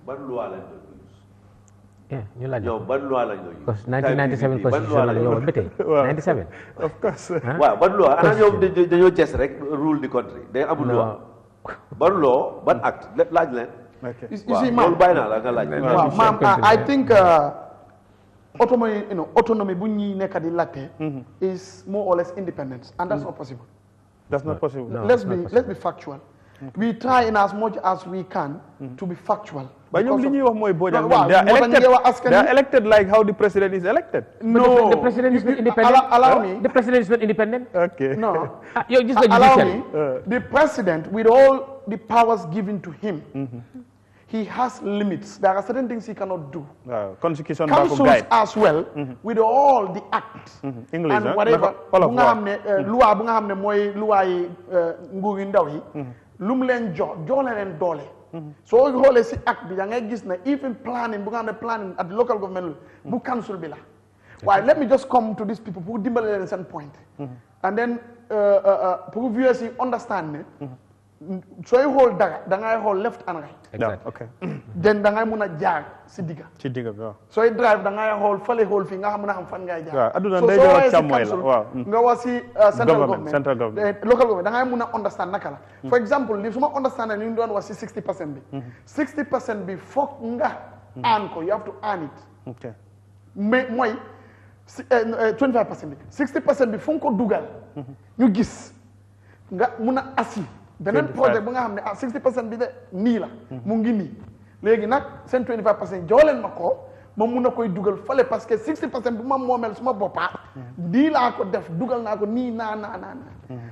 ban loi lañ ñu laaj ñoom ban loi lañ doon use. 1997 constitution la yow ba tey 97. of course. waaw ban loi ana ñoom dañoo jes rek rule the country day amul loi ban law ban acte laaj leen. Okay. You see, ma'am, I think autonomy bu ñi nekk di latte is more or less independence, and that's not possible. That's not possible. No, let's be factual. We try in as much as we can to be factual. But they are elected like how the president is elected. No, the president is not independent. Allow me. The president is not independent. Okay. No. Allow me. The president, with all the powers given to him, he has limits. There are certain things he cannot do. Constitution councils as well, with all the acts English, and whatever. Loi bu nga xamne moy loi nguur ndaw yi lum len jox len doole. So xolé ci act bi da ngay gis na even planning bu nga xamne planning at the local government bu council bi la. Why let me just come to these people pour dimbalé len sen point. And then pour viewers understand ne sooy xool dara da ngay xool left and right. Exactly. Okay. then da ngay mun a jaar si digga. ci digga bi waaw. sooy drive da ngay xool fële xool fii nga xam ne fan ngay jaar. waaw adduna day door ak càmmooy la waaw. nga wax si central government local government da ngay mun a understand naka la. for example li su ma understand ne ñu doon wax si 60% bi. 60% bi foog nga aan ko you have to earn it. ok mais mooy 25% bi 60% bi fu nga ko dugal. ñu gis nga mun a assis. beneen projet bu nga xam ne 60% bi de nii la. mu ngi nii léegi nag seen 25% jooleen ma ko ma mun a koy dugal fale parce que 60% bu ma moomeel suma boppaa nii laa ko def dugal naa ko nii naa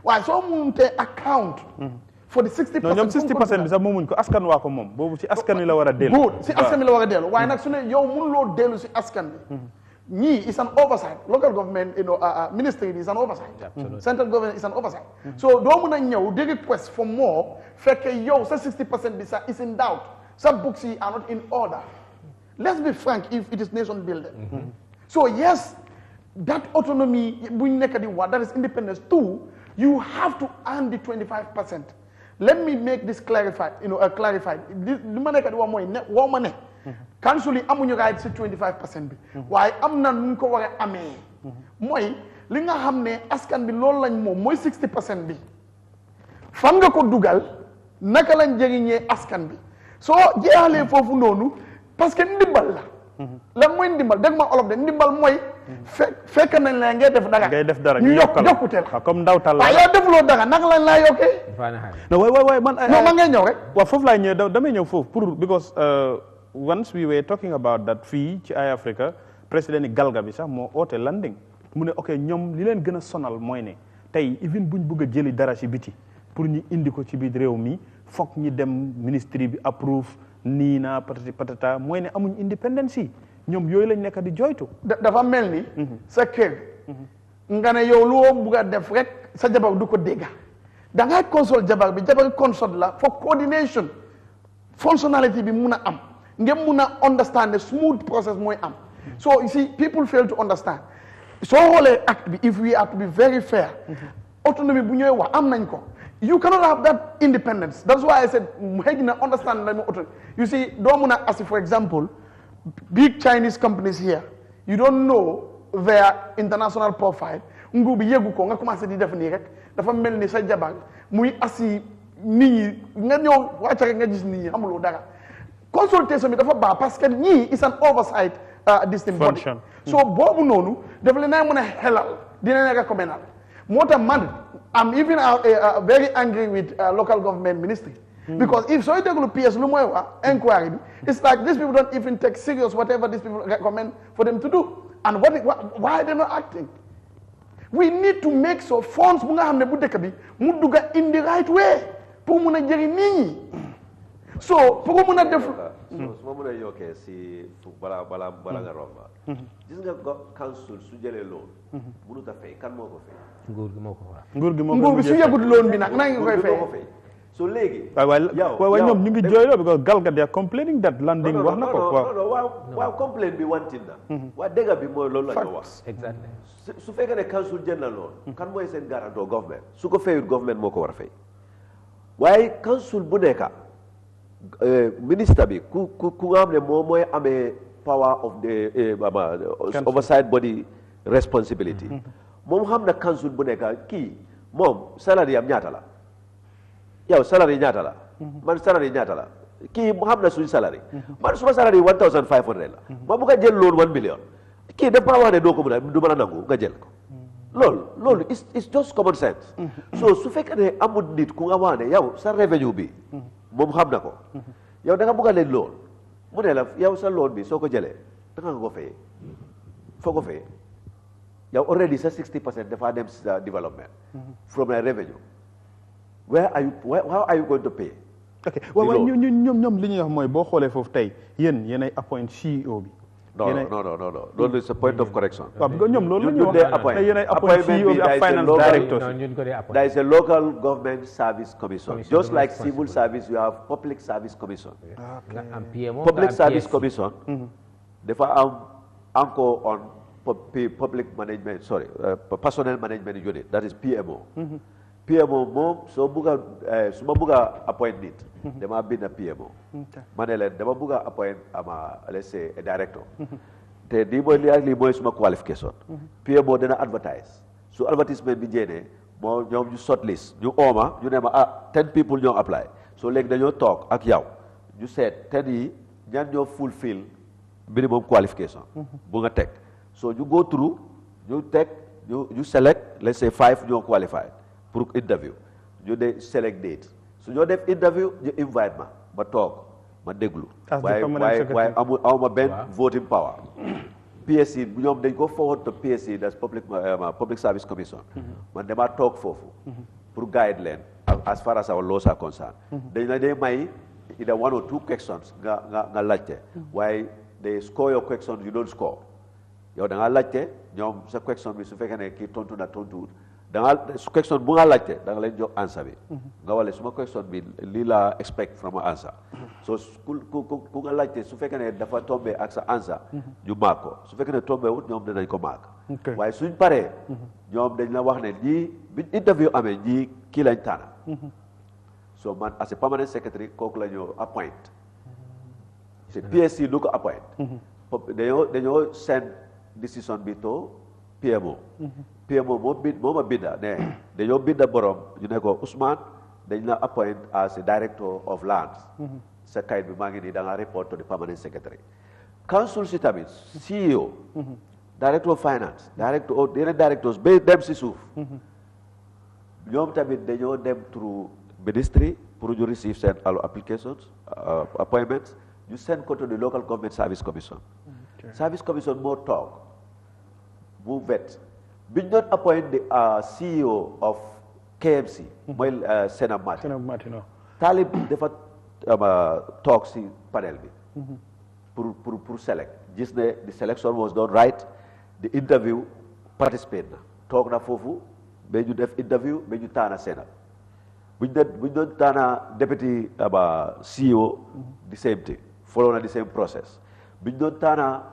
waaye soo munutee account. for the 60%. non ñoom 60% bi sax moomuñ ko askan waa ko moom boobu ci askan wi la war a dellu. good si askan wi la war a dellu waaye nag su ne yow mënuloo dellu si askan bi. ñii is an oversight local government ministry is an oversight. Central government is an oversight. So doo mun a ñëw di request for more fekk yow sa 60% bi sax is in doubt sa books yi are not in order. Let's be frank if it is nation building. So yes, that autonomy bu ñu nekk di wax that is independence too you have to earn the 25%. Let me make this clarified clarified li ma nekk di wax mooy ne woo ma ne. council yi amuñu right si 25% bi. waaye am na nu ñu ko war a amee. mooy li nga xam ne askan bi loolu lañ moom mooy 60% bi. fan nga ko dugal naka lañ jëriñee askan bi soo jeexalee foofu noonu parce que ndimbal la. lan mooy ndimbal dégg ma olof de ndimbal mooy. fekk nañ la ngay def dara. ngay def dara ñu yokkute la. comme ndawtal la waaye yow defuloo dara naka lañ laa yokkee. non waay man. non ma ngay ñëw rek. waaw foofu laay ñëw damay ñëw foofu pour because once we were talking about that fii ci Eyeafrica président ni galga bi sax moo oote landing mu ne ok ñoom li leen gën a sonal mooy ne tey even buñ bëgg a jëli dara ci biti pour ñu indi ko ci biir réew mi foog ñi dem ministry bi approuve nii naa patati patata mooy ne amuñ indépendance yi ñoom yooyu lañ nekk di joytu. dafa mel ni. sa kër. nga ne yow loo bugg a def rek sa jabar du ko dégga da ngay console jabar bi jabar console la for coordination functionality bi mun a am ngeen mun a understand the smooth process mooy am so you see people fail to understand soo xoolee act bi if we are to be very fair autonomy bu ñëwee wax am nañ ko you cannot have that independence that's why I said xëy na understand la autonomy you see doo mun a asi for example big Chinese companies here you don't know their international profile nguur bi yëgu ko nga commencé di def nii rek dafa mel ni sa jabar muy asi nit ñi nga ñëw wàcce rek nga gis nit ñi amuloo dara consultation bi dafa baax parce que ñii is an oversight distinct body so boobu noonu dafa leen mën a xelal dina leen recommendal moo tax man I'm even very angry with local government ministry because if sooy déglu PS lu mooy wax inquiry bi it's like these people don't even take serious whatever these people recommend for them to do and why they're not acting we need to make sure funds bu nga xam ne bu dëkk bi mu dugga in the right way pour mun a jëriñ nit ñi so pour mun a def su ma mën a yokkee si bala nga romba gis nga council su jëlee loolu mënut a fay kan moo ko fay nguur gi moo ko war nguur bi su yëgut loon bi nag na nga koy fay so léegi waaw ñoom ñu ngi jooyloo because galga they are complaining that landing wax na ko waaw complain bi wantin na waa dégg bi mooy loolu la ñu wax exactly su fekkee ne council jël na loolu kan mooy seen garanto government su ko fayut government moo ko war a fay waaye council bu nekka ministre bi ku nga xam ne moom mooy amee power of the oversight body responsibility moom xam na council bu nekka kii moom salary am ñaata la yow salary ñaata la man salary ñaata la kii mu xam na suñu salary man suma salary 1500 la ma bu nga jël loolu 1 million kii dafa wax ne doo ko mën a du mën a nangu nga jël ko loolu it's just common sense so su fekkee ne amul nit ku nga wax ne yow sa revenue bi moom xam na ko yow da nga bëgg a leen lool mu ne la yow sa loon bi soo ko jëlee da nga ko fayee foo ko fayee yow already sa 60% dafa dem sa development from the revenue how are you going to pay ok waaw ñoom li ñuy wax mooy boo xoolee foofu tey yéenay appoint CEO bi non loolu c'est a point of correction waaw ñoom loolu la ñuy wax yéenay appoint CEO bi ak finance directors there is a local government service commission just like civil service you have public service commission public service commission dafa am encore on public management personnel management unit that is PMO PMO moom soo bugg a su ma bugg a appoint nit dama bind PMO ma ne leen dama bugg a appoint ama let's say a director te lii mooy suma qualification PMO dina advertise su advertisement bi jéenee moo ñoom ñu shortlist ñu ooma ñu ne ma 10 people ñoo apply so léegi dañoo toog ak yow ñu seet 10 yi ñan ñoo fulfill minimum qualification bu nga teg so ñu go through ñu teg ñu select let's say 5 ñoo qualified pour interview ñu de select date su ñoo def interview ñu invite ma toog ma déglu waaye awma benn voting power PSC ñoom dañ ko forward to PSC that's Public Service Commission man damaa toog foofu pour guide leen as far as our laws are concerned dañ la dee may either 1 or 2 questions nga laajte waaye they score your questions you don't score yow da nga laajte ñoom sa question bi su fekkee ne kii tontu na tontuwul da nga su question bu nga laajte da nga leen jox answer bi nga wale suma question bi lii la expect from an answer so ku nga laajte su fekkee ne dafa tombé ak sa answer ñu maak ko su fekkee ne tombé wut ñoom dinañ ko maak waaye suñ paree ñoom dañ la wax ne ñii biñ interview amee ñii kii lañ tànna so man as a permanent secretary kooku la ñu appoint c'est PSC lu ko appoint dañoo send décision bi to PMO PMO moo ma binda ne dañoo binda borom ñu ne ko Ousmane dañ la appoint as a director of lands sa kayit bi maa ngi nii da nga report to the permanent secretary council si tamit CEO director of finance yeneen directors ba dem si suuf ñoom tamit dañoo dem through ministry pour ñu receive seen applications appointments ñu send ko to the local government service commission service commission moo toog bu vet biñ doon appoint the CEO of KMC mooy Senam Martin Talib dafa toog si panel bi pour select gis ne the selection was done right the interview participate na toog na foofu ba ñu def interview ba ñu taana Senam buñ doon taana deputy CEO the same thing follow na the same process biñ doon taana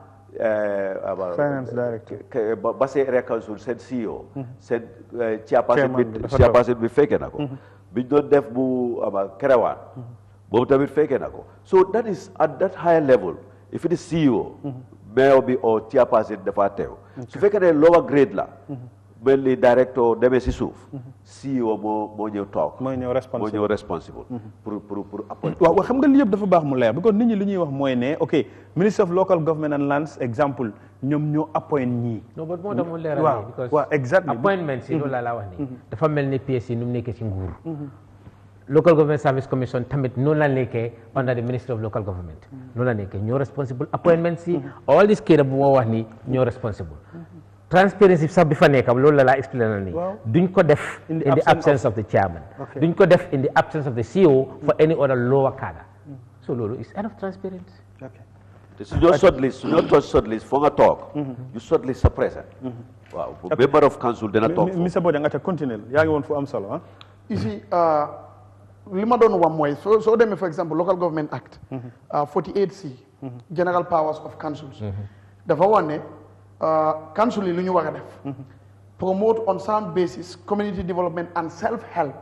finance director Basse Area Council seen CEO seen chairperson bi fekkee na ko biñ doon def bu Kerewaan boobu tamit fekkee na ko so that is at that higher level if it is CEO mayor bi or chairperson dafa teew su fekkee ne lower grade la mel ni directeur demee si suuf CEO moo ñëw toog moo ñëw responsible pour appoint waaw xam nga li yëpp dafa baax mu leer because nit ñi li ñuy wax mooy ne ok Ministry of Local Government and Lands exemple ñoom ñoo appoint ñii non but moo tax mu leeral waaw exactly appointment si loolu laa wax ni dafa mel ni PSC nu mu nekkee ci nguur Local Government Service Commission tamit noonu la nekkee under the Ministry of Local Government noonu la nekkee ñoo responsible appointment si all this kii bu moo wax ni ñoo responsible transparency sax bi fa nekkam loolu la laa expliqué na nii duñ ko def in the absence of the chairman duñ ko def in the absence of the CEO for any other lower cadre so loolu is enough transparency te su ñoo shortlist foo nga toog you shortlist sa président waaw member of council dina toog Mr Bodja nga te continuer yaa ngi woon fu am solo ici li ma doon wax mooy soo demee for example Local Government Act 48C General Powers of Councils dafa wax ne council yi lu ñu war a def promote on sound basis community development and self-help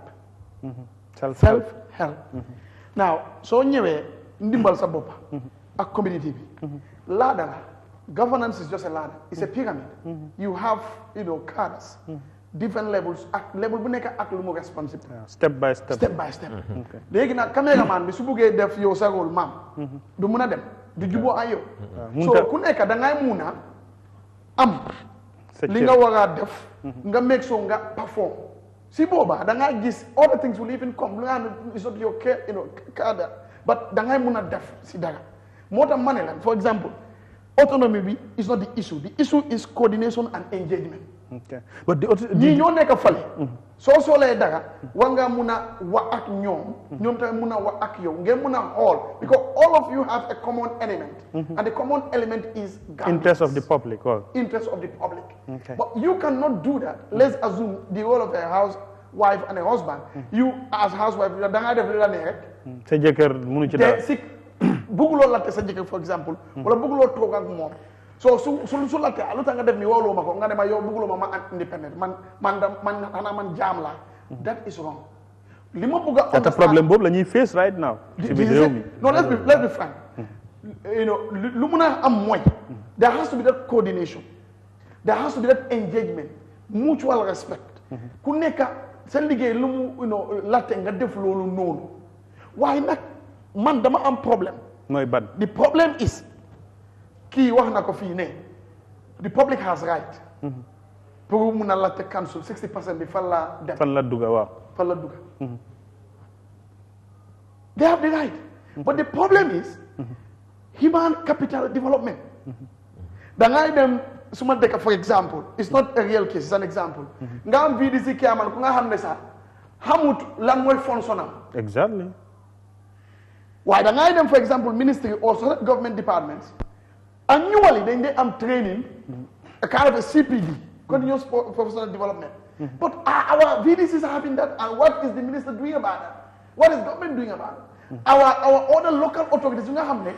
self-help now soo ñëwee ndimbal sa boppa ak community bi ladder la governance is just a ladder it's a pyramid you have cadres different levels ak level bu nekk ak lu mu responsible step by step léegi nag caméraman bi su buggee def yow sa rôle maam du mun a dem du juboo ak yow so ku nekk da ngay mun a am li nga war a def nga make sure nga perform si boobaa da ngaa gis all the things will even come lu nga xam ne is not your cadre but da ngay mun a def si dara moo tax ma ne la for example autonomy bi is not the issue is coordination and engagement ñii ñoo nekk fale soo solee dara war nga mun a wax ak ñoom tamit mun a wax ak yow ngeen mun a xool because all of you have a common element and the common element is interest of the public but you cannot do that let's assume the role of a housewife and a husband you as housewife da ngaa def li la neex rek sa jëkkër munu ci dara si bëgguloo latte sa jëkkër for example wala bëgguloo toog ak moom so su latte lu tax nga def ni wooloo ma ko nga ne ma yow bëgguloo ma independent man xanaa man jaam laa that is wrong. li ma bëgg a understand problème boobu la ñuy face right now. ci biir réew mi no let's be frank. You know lu mun a am mooy. there has to be that coordination. there has to be that engagement. mutual respect. ku nekk seen liggéey lu mu you know latte nga def loolu noonu. waaye nag man dama am problème. mooy ban the problem is kii wax na ko fii ne the public has right. pour mun a latte council 60% bi fan la dem. fan la dugga waaw. fan la dugga. they have the right. but the problem is human capital development. da ngay dem suma dëkk for example it's not a real case it's an example. nga am VDC Kiaman ku nga xam ne sax xamut lan mooy fonctionnel. exactly. waaye da ngay dem for example ministry or certain government departments annually dañ dee am training a kind of a CPD continuous professional development. But our VDCs are having that, and what is the minister doing about that? What is government doing about it? Our other local authorities nga xam ne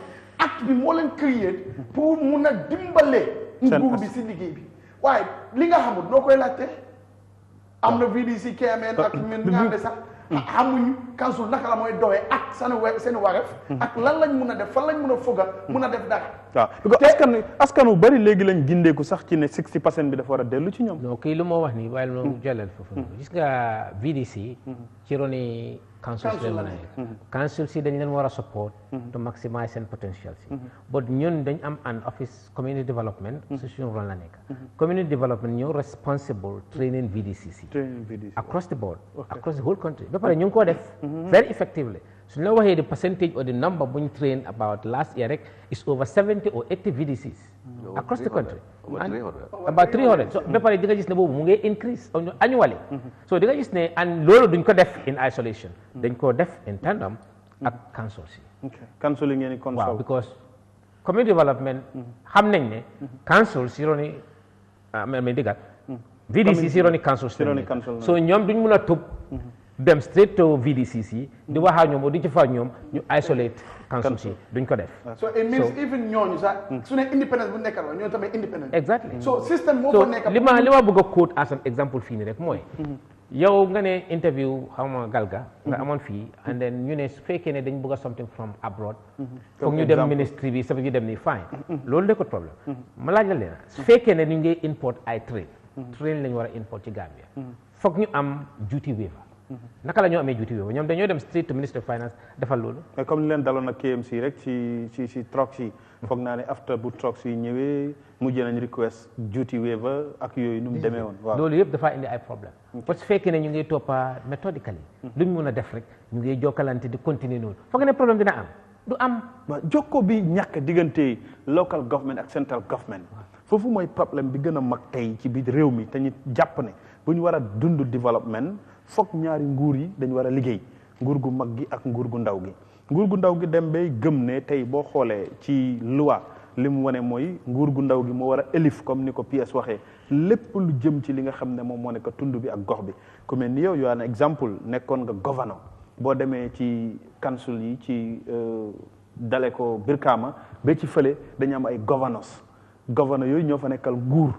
act bi moo leen create pour mun a dimbale nguur bi si liggéey bi waaye li nga xamul noo koy laajte am na VDC KMN ak ñun nga xam ne sax xamuñu council naka la mooy doxee ak seen wareef ak lan lañ mun a def fan lañ mun a foga mun a def dara. waaw askan wu bari léegi lañ gindeeku sax ci ne 60% bi dafa war a dellu ci ñoom. non kii lu moo wax nii waaye lu jëlal foofu gis nga VDC ci roni council si leen mën a nekk council si dañ leen war a support to maximize seen potential si but ñun dañ am an office community development si suñu rôle la nekk community development ñoo responsible training VDC si across the board across the whole country ba pare ñu ngi koo def very effectively suñu la waxee the percentage or the number buñ train about last year rek is over 70 or 80 VDCs across the country about 300 so ba pare di nga gis ne boobu mu ngi increase annually so di nga gis ne and loolu duñ ko def in isolation dañ koo def in tandem ak council si council yi ngeen consult waaw because community development xam nañ ne council si roni mais diggat VDC si roni council so ñoom duñ mun a tub dem straight to VDC si di wax ak ñoom o di ci fa ñoom ñu isolate council si duñ ko def so it means even ñooñu sax su ne independence bu nekkal wa ñoo tamit independent exactly so système moo ko nekk li ma bëgg a quote as an exemple fii nii rek mooy yow nga ne interview xaw ma galga nga amoon fii and then ñu ne su fekkee ne dañ bëgg a something from abroad foog ñu dem ministry bi sa ñu dem ni fine loolu nekkul problème ma laaj la leen su fekkee ne ñu ngi import ay train lañu war a import ci Gambia foog ñu am duty waiver naka la ñoo amee duty waiver ñoom dañoo dem straight to minister of finance defal loolu mais comme li leen daloon ak KMC rek ci trucks yi foog naa ne after bu trucks yi ñëwee mujj nañ request duty waiver ak yooyu nu mu demee woon waaw loolu yëpp dafa indi ay problème parce que fekkee ne ñu ngi toppa méthodiquement lu ñu mën a def rek ñu ngi jokkalante di continuer noonu foog ne problème dina am du am jokko bi ñàkk diggante local government ak central government foofu mooy problème bi gën a mag tey ci biir réew mi te ñu jàpp ne bu ñu war a dund développement foog ñaari nguur yi dañu war a liggéey nguur gu mag gi ak nguur gu ndaw gi nguur gu ndaw gi dem bay gëm ne tey boo xoolee ci loi li mu wane mooy nguur gu ndaw gi moo war a élif comme ni ko PS waxee lépp lu jëm ci li nga xam ne moom moo nekk tund bi ak gox bi ku mel ni yow yaa na exemple nekkoon nga gouverneur boo demee ci council yi ci dale ko Brikama ba ci fële dañu am ay gouverneur yooyu ñoo fa nekkal nguur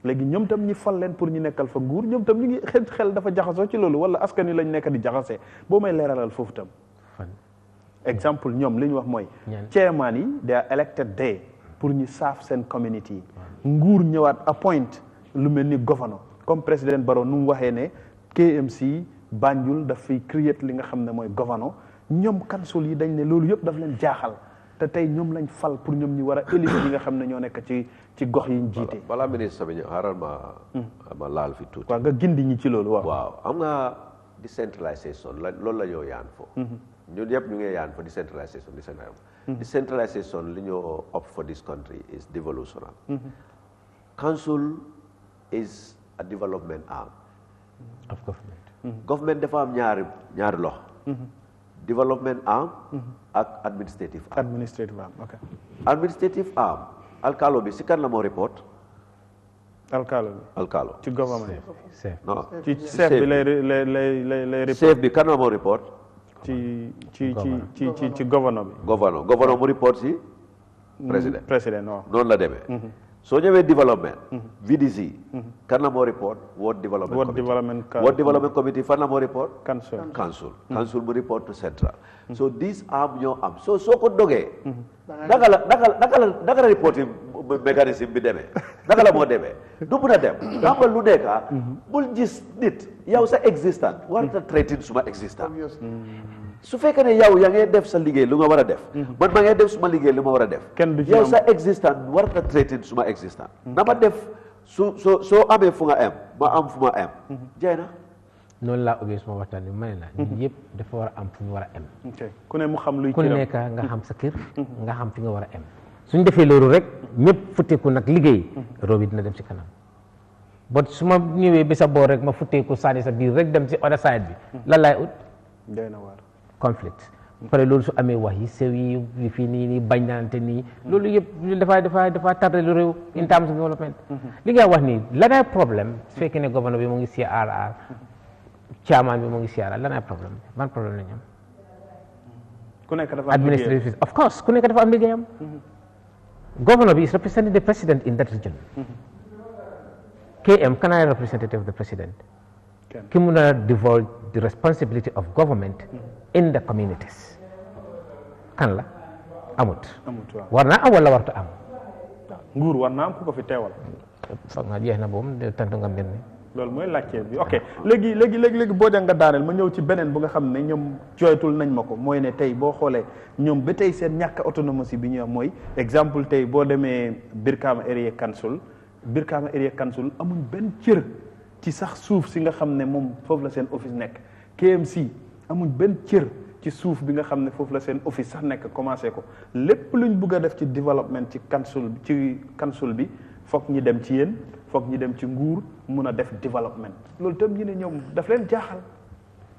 léegi ñoom tam ñi fal leen pour ñu nekkal fa nguur ñoom tam ñu ngi xel dafa jaxasoo ci loolu wala askan wi lañ nekk di jaxasee boo may leeralal foofu tam exemple ñoom li ñu wax mooy chairman yi they are elected day pour ñu saaf seen community yi nguur ñëwaat appoint lu mel ni gouverneur comme président Barrow nu mu waxee ne KMC Banjul daf fiy create li nga xam ne mooy gouverneur ñoom council yi dañ ne loolu yëpp daf leen jaaxal te tey ñoom lañ fal pour ñoom ñu war a élire yi nga xam ne ñoo nekk ci gox yi ñu jiite. balaa ministre bi ñu xaaral ma laal fi tuuti. waaw nga gindi ñi ci loolu waaw. waaw am nga decentralisation loolu la ñoo yaan fo. ñun yëpp ñu ngi yaan fo decentralisation decentralisation li ñoo opt for this country is devolutional. Council is a development arm of government. Government dafa am ñaari loxo. Development arm ak administrative arm. Okay. Administrative arm alkalo bi si kan la moo report. alkalo ci government non ci chef bi lay report. chef bi kan la moo report. ci gouverneur bi. gouverneur mu report si. président waaw noonu la demee. soo ñëwee développement VDC kan la moo report Ward Development Committee fan la moo report council mu report to central so these am ñoo am soo ko dogee naka la reporting mécanisme bi demee naka la moo demee du mun a dem xam nga lu nekka bul gis nit yow sa existence war na traité suma existence su fekkee ne yow yaa ngi def sa liggéey lu nga war a def man ma ngi def suma liggéey lu ma war a def yow sa existence war na traité suma existence na ma def soo amee fu nga am ma am fu ma am jeex na noonu laa ubbee suma waxtaan bi ma ne la ñun yëpp dafa war a am fu ñu war a am ku ne mu xam luy ku nekk nga xam sa kër nga xam fi nga war a am suñ defee loolu rek ñëpp futteeku nag liggéey réew bi dina dem ci kanam bot su ma ñëwee bi sa boor rek ma futteeku sànni sa biir rek dem ci other side bi lan laay ut conflict pare loolu su amee wax yi sew yi fii nii bañ naante nii loolu yëpp dafa tardé lu réew in terms of development li nga wax nii lanay problème su fekkee ne gouverneur bi mu ngi CRR chairman bi mu ngi CRR lanay problème ban problème la ñu am ku nekk dafa am administrative of course ku nekk dafa am liggéeyam governor is representing the president in that region KM can I representative of the president ki mun a divulge the responsibility of government in the communities kan la amut war naa am wala warta am nguur war naa am ku ko fi teewal foog nga jeex na boobu tantu nga mbir mi loolu mooy laajte bi ok léegi boo nga daaneel ma ñëw ci beneen bu nga xam ne ñoom jooytul nañ ma ko mooy ne tey boo xoolee ñoom ba tey seen ñàkk autonomie bi ñuy wax mooy exemple tey boo demee Brikama Area Council amuñ benn cër ci sax suuf si nga xam ne moom foofu la seen office nekk KMC amuñ benn cër ci suuf bi nga xam ne foofu la seen office sax nekk commencé ko lépp luñ bëgg a def ci développement ci council bi foog ñi dem ci yéen foog ñi dem ci nguur mun a def développement loolu tam ñu ne ñoom daf leen jaaxal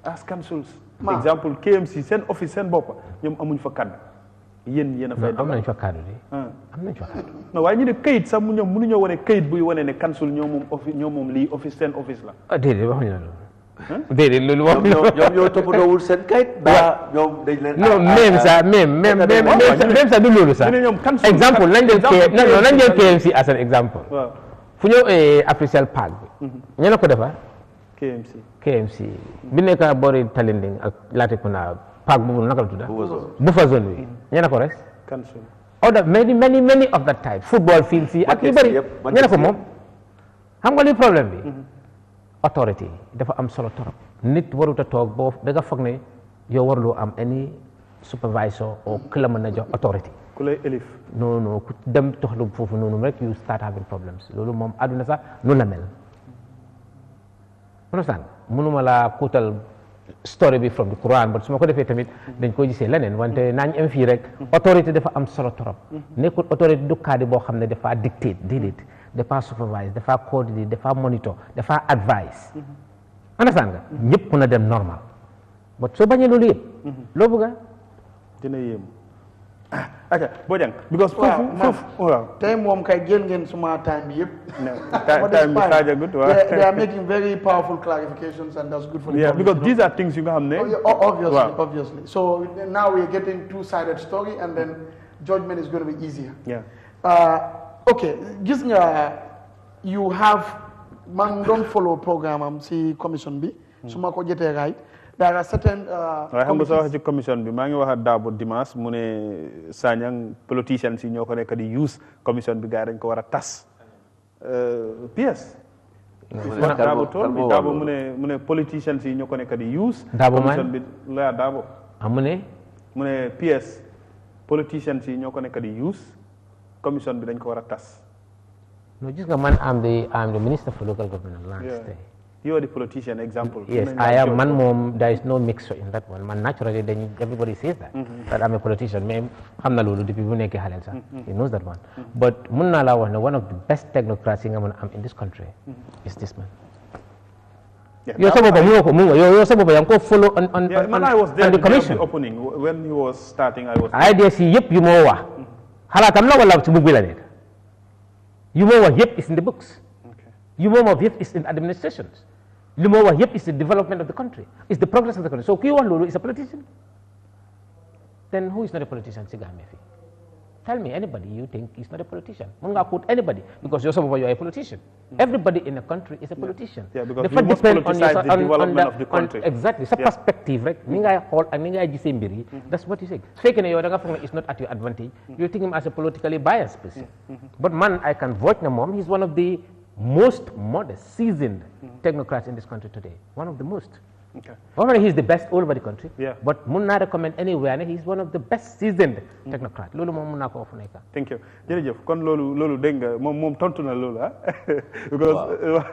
as councils exemple KMC seen office seen boppa ñoom amuñ fa kaddu yéen a fay am nañ fa kaddu de am nañ fa kaddu non waaye ñu ne kayit sax ñoom mënuñoo wane kayit buy wane ne council ñoo moom lii office seen office la déedéet waxuñu la loolu déedéet loolu wax ñoom ñoo toppatoowul seen kayit daa ñoom dañ leen non même ça du loolu sax exemple lañ jël KMC as an exemple fu ñëw Africell Park bi ñu ne ko defa KMC bi nekk boori Talinding ak Latrikunda park boobu naka la tudda buffer zone bi ñu ne ko res many of that type football field si ak yu bëri ñu ne ko moom xam nga li problème bi authority dafa am solo torop nit warut a toog boo da nga foog ne yow waruloo am any supervisor o ku la mën a jox authority ku lay élif non ku dem toxlu foofu noonu rek you start having problems loolu moom àdduna sax noonu la mel understand mënuma laa kuutal story bi from the Quran but su ma ko defee tamit dañ ko gisee leneen wante nañ am fii rek autorité dafa am solo torop nekkul autorité du cadre boo xam ne dafa dictate déedéet dafa supervise dafa coordonate dafa monitor dafa advise understand nga ñëpp mën a dem normal but soo bañee loolu yëpp loo bëgga dina yéemu aca Bojang because foofu tey moom kay jël ngeen suma time bi yëpp time bi xaajagut they are making very powerful clarifications and that's good for the public because these are things you nga xam ne obviously so now we're getting two-sided story and then judgment is going to be easier okay gis nga you have man doon follow programme am si commission bi su ma ko jotee right there are certain waaye xam nga soo wax ci commission bi maa ngi wax ak Dabo Dimanche mu ne Sanyang politicians yi ñoo ko nekk di use commission bi gars yi dañ ko war a tas PS Dabo tool bi Dabo mu ne politicians yi ñoo ko nekk di use commission bi la Dabo mu ne PS politicians yi ñoo ko nekk di use commission bi dañ ko war a tas no gis nga man am the minister for local government and land state. You are the politician example. Yes, I am man mom. There is no mixture in that one. Man naturally, then everybody says that. That I'm a politician. Me, I'm not lulu. The people make halal. He knows that one. But Munala one of the best technocrats in this country is this man. You're supposed to follow on I was there the commission. The opening when he was starting. I was. Idea see yep you know what. Halatam na wala tumubilan. You know what yep is in the books. You know what yep is in administrations. You know what yep is the development of the country. It's the progress of the country. So Kiwan Lulu is a politician. Then who is not a politician? Tell me anybody you think is not a politician. Munga quote anybody because you're a politician. Everybody in a country is a politician. Yeah, because you must politicize the development of the country. Exactly. Sa perspective, right? That's what you say. It's not at your advantage. You think him as a politically biased person. But man, I can vote na mom. He's one of the most modest, seasoned technocrats in this country today. One of the most. Okay. However, he's the best all over the country. Yeah. But mun not recommend anywhere. He's one of the best seasoned technocrat. Lolu mom mun na ko ofu neka. Thank you. Jërëjëf kon loolu dégg nga moom tontu na loolu because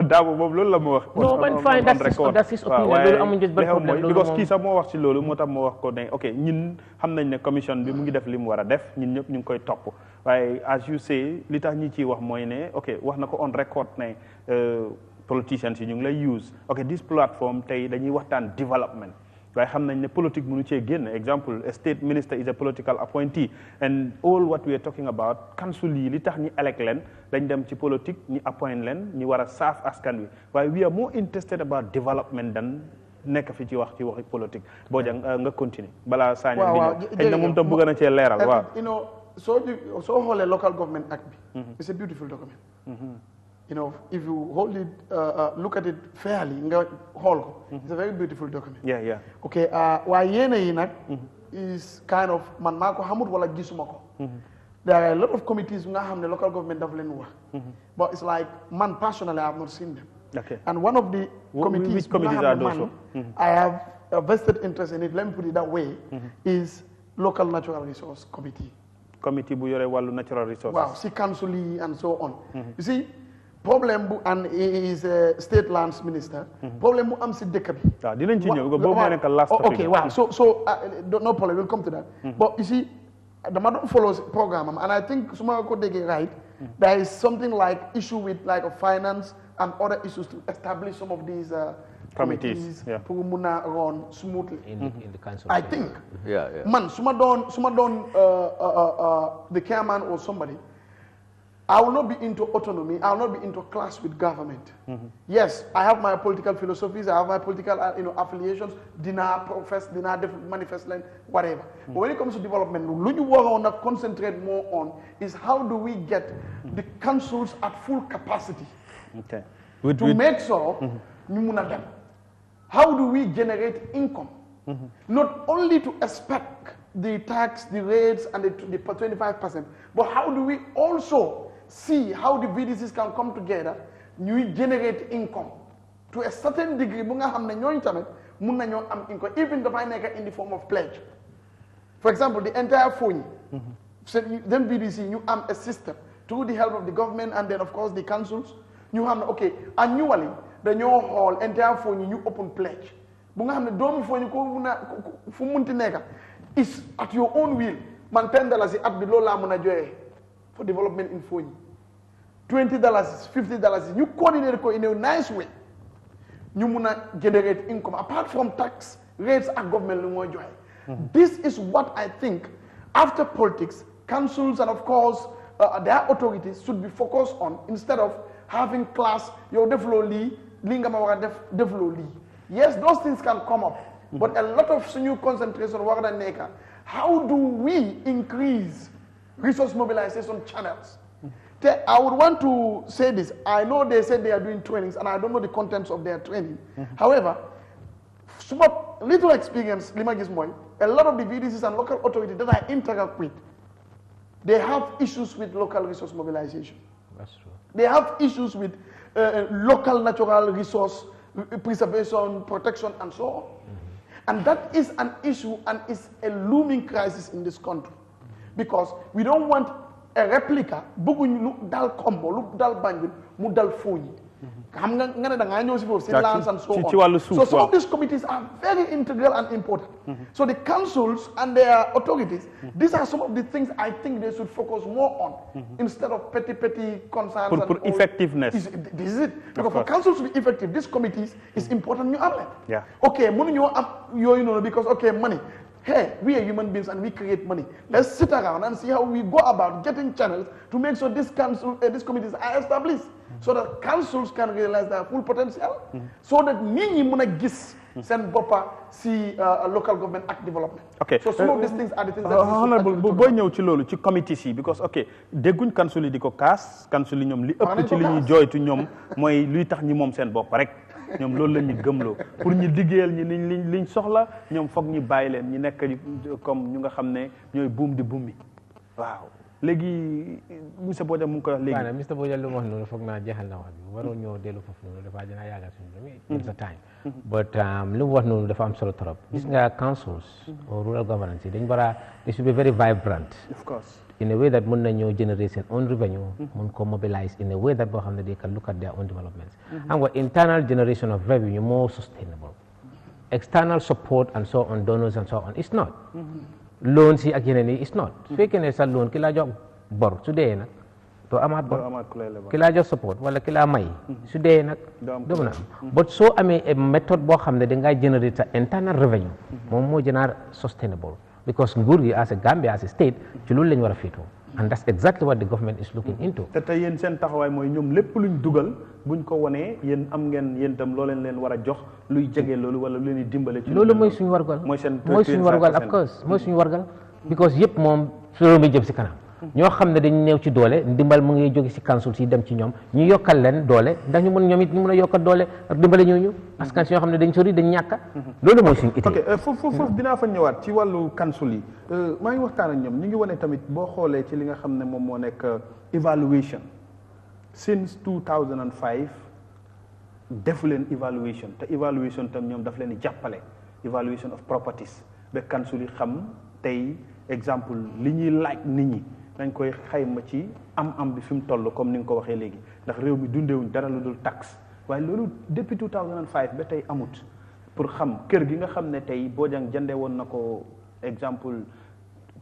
Dabo moom loolu la mu wax. No, man fine, that's his opinion. Loolu amuñ jot ban problème because kii sax moo wax ci loolu moo tax moo wax ko ne ok ñun xam nañ ne commission bi mu ngi def li mu war a def ñun ñëpp ñu ngi koy topp waaye as you say li tax ñi ciy wax mooy ne ok wax na ko on record ne politicians yi ñu ngi lay use ok this platform tey dañuy waxtaan development waaye xam nañ ne politique mënu cee génn example a state minister is a political appointee and all what we are talking about council yi li tax ñi elect leen dañ dem ci politique ñi appoint leen ñi war a saaf askan wi waaye we are more interested about development than nekk fi ci waxi politique boo jàng nga continuer balaa Sanyang di ñëw xëy na moom tam bëgg na cee leeral waaw you know soo xoolee local government act bi it's a beautiful document you know, if you hold it, look at it fairly, it's a very beautiful document. Yeah. Okay, why yena is kind of man mako hamut wala gisumako. There are a lot of committees nga hamne local government daf len wax. But it's like man personally I have not seen them. Okay. And one of the committees, which committees are those? I have a vested interest in it. Let me put it that way. Is local natural resource committee. Committee bu yore walu natural resources. Wow, see council and so on. You see. Problem and he is a state lands minister. Problem am si dekk bi. Dinañ ci ñëw bo mo nek last topic. Okay, wow. So no problem, we'll come to that. But you see, the man follows program and I think suma ko dege right, there is something like issue with like of finance and other issues to establish some of these committees for muna run smoothly in the council. I think. Yeah. Man, suma don the chairman or somebody I will not be into autonomy. I will not be into clash with government. Yes, I have my political philosophies. I have my political, affiliations. Different manifest line, whatever. But when it comes to development, what you want to concentrate more on is how do we get the councils at full capacity to make sure how do we generate income, not only to expect the tax, the rates, and the 25%, but how do we also see how the VDCs can come together, you generate income to a certain degree. Even if in the form of pledge. For example, the entire phone, then VDC, you have a system through the help of the government and then of course the councils. You have annually the new hall entire phone you open pledge. Is at your own will. Man $10 at below la for development in phone. $20, $50. You coordinate it in a nice way. You muna generate income apart from tax rates and government. This is what I think after politics, councils and of course their authorities should be focused on instead of having class your defloli, lingamawara defloli. Yes, those things can come up. But a lot of new concentration on how do we increase resource mobilization channels? I would want to say this. I know they said they are doing trainings, and I don't know the contents of their training. However, little experience, a lot of the VDCs and local authorities that I interact with, they have issues with local resource mobilization. That's true. They have issues with local natural resource preservation, protection, and so on. And that is an issue and is a looming crisis in this country. Because we don't want a replica, look dal combo, look dal bandit, mudal funi. And so on. So some of these committees are very integral and important. So the councils and their authorities, these are some of the things I think they should focus more on instead of petty concerns. For effectiveness. This is it. Because for councils to be effective, these committees is important. Yeah. Okay, money because okay, money. Hey, we are human beings and we create money. Let's sit around and see how we go about getting channels to make sure these committees are established. So that councils can realize their full potential. So that seen boppa si local government ak development. Okay. So some of these things are the things that honorable booy ñëw ci loolu ci committees yi because ok dégguñ council yi di ko kaas council yi ñoom li ëpp ci li ñuy jooytu ñoom mooy luy tax ñi moom seen bopp rek ñoom loolu la ñu gëmloo pour ñu liggéeyal ñi liñ soxla ñoom foog ñu bàyyi leen ñu nekk comme ñu nga xam ne ñooy buum di buum bi waaw léegi monsieur Bojang mu ngi koy wax léegi. waaw Mr Bojang lu mu wax noonu foog naa jeexal na wax bi waroo ñëw dellu foofu noonu dafa dina yàggal suñu sa time but lu mu wax noonu dafa am solo trop gis nga councils or rural governance yi dañ war a they should be very vibrant of course in a way that mën na ñëw generate seen own revenue mën ko mobilize in a way that boo xam ne they can look at their own developments xam nga internal generation of revenue more sustainable external support and so on donors and so on it's not loan si ak yeneen yi it's not su fekkee ne sa loan ki laa jox bor su dee nag doo amaat bor ki laa jox support wala ki laa may su dee nag doo mën a am but soo amee méthode boo xam ne dangaa generate sa internal revenue moom moo gënaar sustainable because nguur gi as a Gambia as a state ci loolu la ñu war a féetoo and that's exactly what the government is looking into. te tey yéen seen taxawaay mooy ñoom lépp luñ dugal buñ ko wanee yéen am ngeen yéen itam loo leen war a jox luy jege loolu wala lu leen di dimbale. ci loolu mooy suñu wargal mooy suñu wargal of course mooy suñu wargal because yëpp moom su réew mi jëm si kanam. ñoo xam ne dañu néew ci doole ndimbal mu ngi jóge si council si dem ci ñoom ñu yokkal leen doole ndax ñu mën ñoom it ñu mën a yokkal doole ak dimbale ñooñu askan si ñoo xam ne dañ sori dañ ñàkk loolu mooy suñu idée. ok foofu dinaa fa ñëwaat ci wàllu council yi maa ngi waxtaan ak ñoom ñu ngi wane tamit boo xoolee ci li nga xam ne moom moo nekk evaluation since 2005 defu leen evaluation te evaluation tam ñoom daf leen di jàppale evaluation of properties ba council yi xam tey exemple li ñuy laaj nit ñi dañ koy xayma ci am bi fi mu toll comme ni nga ko waxee léegi ndax réew mi dundeewuñ dara lu dul taxe waaye loolu depuis 2005 ba tey amut pour xam kër gi nga xam ne tey Bojang jëndee woon na ko exemple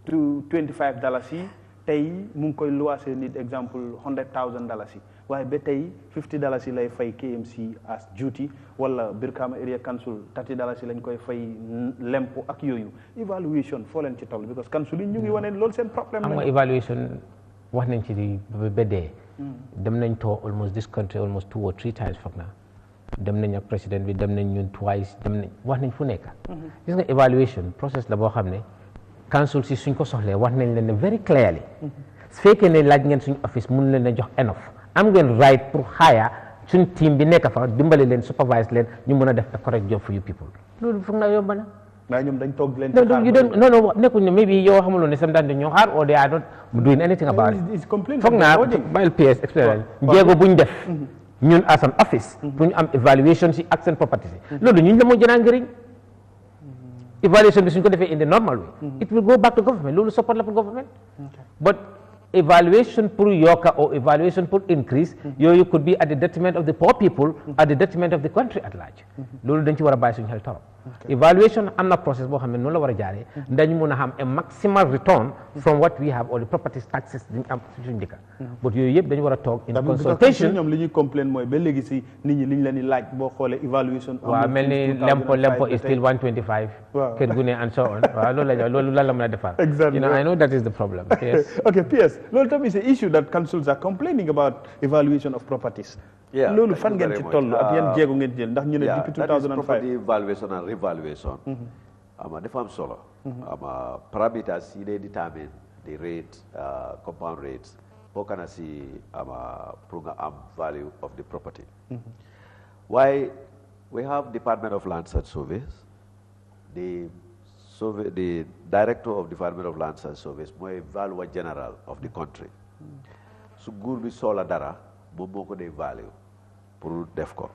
$25 yi tey mu ngi koy luwaasee nit exemple $100,000 yi waaye ba tey $50 yi lay fay KMC as duty wala Brikama Area Council $30 yi lañ koy fay lempo ak yooyu evaluation foo leen ci toll because council yi ñu ngi wane loolu seen problème xam nga evaluation wax nañ ci di ba dee dem nañ too almost this country almost 2 or 3 times foog naa dem nañ ak président bi dem nañ ñun twice dem nañ wax nañ fu nekk gis nga evaluation process la boo xam ne council si suñ ko soxlee wax nañ leen ne very clearly su fekkee ne laaj ngeen suñ office mun leen a jox enough am ngeen right pour hire suñ team bi nekk fa dimbale leen supervise leen ñu mën a def a correct job for you people loolu foog naa yomb na. waaye ñoom dañ toog leen. non nekkul ne maybe yow xamuloon ne sometimes dañoo xaar or they are not doing anything about it. foog naa bàyyil PS expérience jéego buñ def ñun as an office pour ñu am evaluation si ak seen properties yi loolu ñun la moo gën a njëriñ evaluation bi suñ ko defee in the normal way it will go back to government loolu support la pour government but evaluation pour yokka or evaluation pour increase yooyu could be at the detriment of the poor people at the detriment of the country at large loolu dañ ci war a bàyyi suñu xel torop evaluation am na process boo xam ne noonu la war a jaaree dañ mun a xam a maximal return from what we have or the property taxes dañ am suñu njëkka but yooyu yëpp dañu war a toog in consultation ñoom li ñuy complain mooy ba léegi si nit ñi li ñu leen di laaj boo xoolee evaluation waaw mel ni lempo is still 125 kër gu ne and so on waaw loolu la loolu lan la mën a defar you know I know that is the problem yes okay PS loolu tamit is an issue that councils are complaining about evaluation of properties loolu fan ngeen ci toll ak yan jéego ngeen jël ndax ñu ne depuis 2005 property evaluation and revaluation dafa am solo parameters yi dey determine the rate compound rates bokk na si pour nga am value of the property why we have Department of Land Search Service the director of Department of Land Search Service mooy valuer general of the country su nguur bi soxla dara moom moo ko dee value pour def ko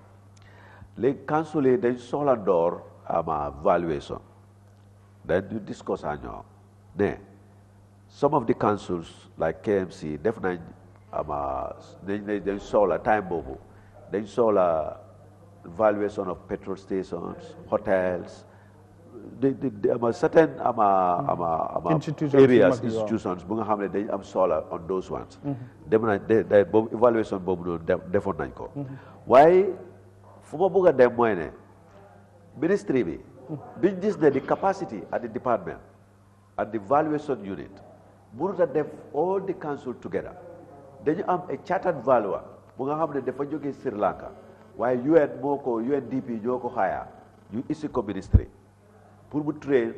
léegi council yi dañ soxla door valuation dañ ñu discuss ak ñoom ne some of the councils like KMC def nañ dañ soxla time boobu dañ soxla valuation of petrol stations hotels certain institutions bu nga xam ne dañ am soxla on those ones dem nañ boobu evaluation boobu noonu defoon nañ ko waaye fu ma bëgg a dem mooy ne ministry bi biñ gis ne the capacity at the department at the valuation unit mënut a def all the council together dañu am a chartered valuer bu nga xam ne dafa jógee Sri Lanka waaye UN moo ko UNDP ñoo ko xaaya ñu isi ko ministry pour mu train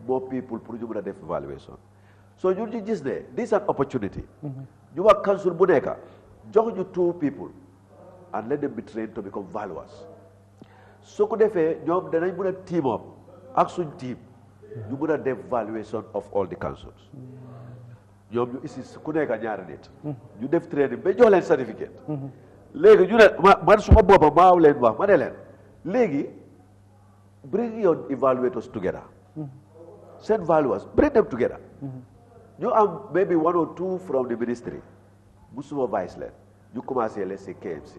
more people pour ñu mën a def evaluation so ñun ñu gis ne this is an opportunity ñu wax council bu nekk jox ñu 2 people and let them be trained to become valuers soo ko defee ñoom danañ mën a team up ak suñ team ñu mën a def valuation of all the councils ñoom ñu isi ku nekk ñaari nit ñu def training ba jox leen certificate léegi ñu ne man suma boppa maa leen wax ma ne leen léegi bring your evaluators together send valuers bring them together ñu am maybe 1 or 2 from the ministry bu supervise leen ñu commencé let's say KMC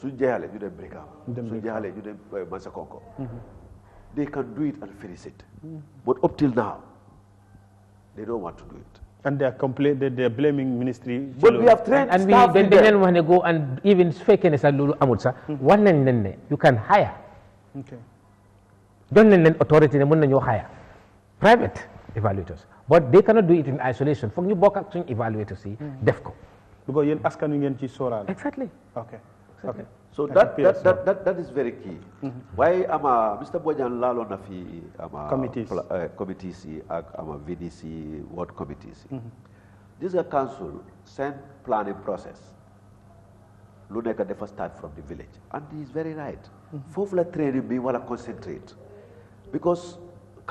suñ jeexalee ñu dem Brikama suñ jeexalee ñu dem Mansakonko they can do it and finish it but up till now they don't want to do it and they're blaming ministry but we have trained and staff we then wax ne go and even su fekkee ne sax loolu amul sax wan nañ leen ne you can hire doon nañ leen authority ne mën nañoo hire private evaluators but they cannot do it in isolation foog ñu bokk ak suñ evaluators yi def ko because yéen askan wi ngeen ci sóoraale exactly okay so that is very key waaye ama Mr. Bojang laaloon na fi ama committees yi ak ama VDC ward committees yi this is a council send planning process lu nekk dafa start from the village and he is very right foofu la training bi wala concentrate because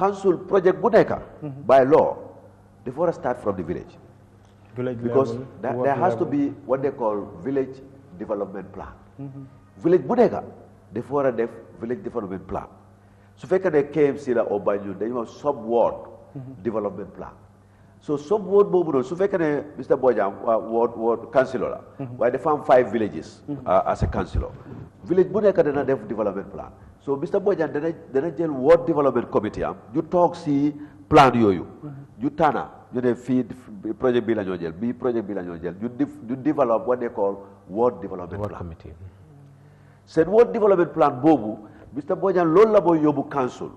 council project bu nekk by law dafa war a start from the village because there has to be what they call village development plan village bu nekk dafa war a def village development plan su fekkee ne KMC la au Banjul dañu wax sub ward development plan so sub ward boobu noonu su fekkee ne Mr. Bojang ward councilor la waaye dafa am 5 villages as a councilor village bu nekk dana def development plan so Mr. Bojang dana jël ward development committee am ñu toog si plan yooyu ñu tànna ñu ne fii projet bi la ñoo jël bii projet bi la ñoo jël ñu develop what they call ward development plan seen ward development plan boobu Mr. Bojang loolu la mooy yóbbu council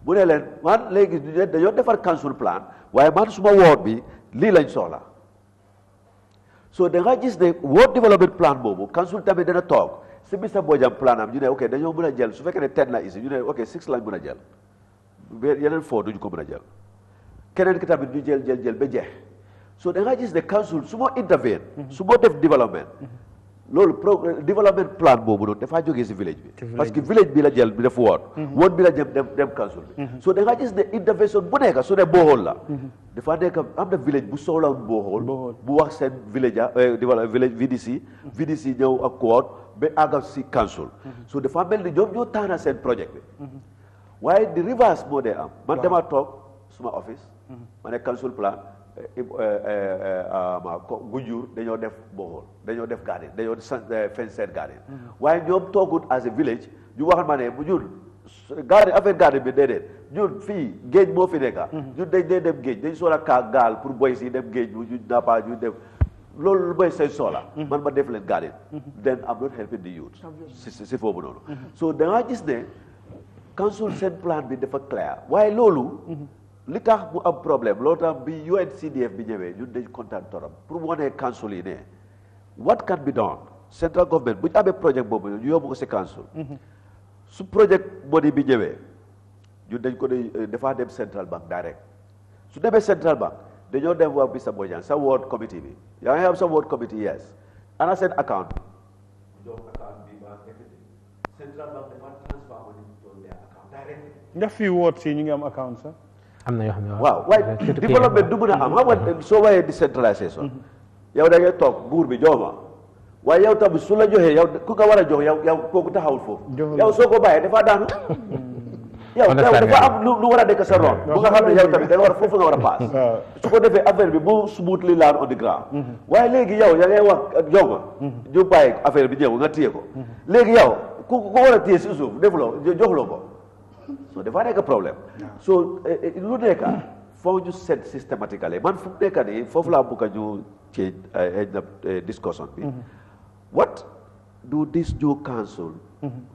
bu ne leen man léegi dañoo defar council plan waaye man suma ward bi lii lañ soxla so da nga gis ne ward development plan boobu council tamit dana toog si Mr. Bojang plan am ñu ne ok dañoo mën a jël su fekkee ne 10 la isi ñu ne ok 6 lañ mën a jël yeneen 4 duñu ko mën a jël keneen ki tamit ñu jël ba jeex so da nga gis ne council su ma intervene su ma def development loolu development plan boobu noonu dafaa jógee si village bi parce que village bi la jël bi def woon bi la jëm dem council bi so da nga gis ne intervention bu nekk su ne booxool la dafa nekk am na village bu soxla booxool bu wax seen village VDC ñëw ak quad ba àggal si council so dafa mel ni ñoom ñoo taana seen projet bi waaye di reverse moo dee am man dama toog suma office ma ne council plan Gunjur dañoo def boxool dañoo def garden dañoo fence garden waaye ñoom toogut as a village ñu waxal ma ne bu ñun garden affaire garden bi déedéet ñun fii géej moo fi nekka ñun dañ dee dem géej dañ soxla kaa gaal pour boy si dem géej ñu nappa ñu dem loolu lu may seen soxla man ma def leen garden then I'm not helping the youth si foofu noonu so da nga gis ne council seen plan bi dafa clair waaye loolu li tax mu am problème loolu tax bi UNCDF bi ñëwee ñun dañ kontaan torop pour mu wane council yi ne what can be done central government bu ñu amee projet boobu ñu yóbbu ko si council su project body bi ñëwee ñun dañ ko dafaa dem central bank direct su demee central bank dañoo dem wax Mr. Bojang sa ward committee bi yaa ngi am sa ward committee yes ana seen account jox account bi ba central bank dafa transfer money to their account direct ndax fii ward si ñu ngi am account sax am na yoo xam ne waaw waaye développement du mën a am xam nga soo waaye décentralisation yow da ngay toog nguur bi jox ma waaye yow tamit su la joxee yow ku nga war a jox yow kooku taxawul foofu yow soo ko bàyyee dafa daanu yow dafa am lu war a nekk sa ron bu nga xam ne yow tamit da nga war a foofu nga war a paas su ko defee affaire bi mu smoothly land on the ground waaye léegi yow ya ngay wax jox ma ñu bàyyi affaire bi ñëw nga téye ko léegi yow ku ko war a téye si suuf defuloo joxuloo ko so dafa nekk problème so lu nekk foo ñu seet systématiquement man fu mu nekk nii foofu laa bëgg a ñu change discussion bi what do this new council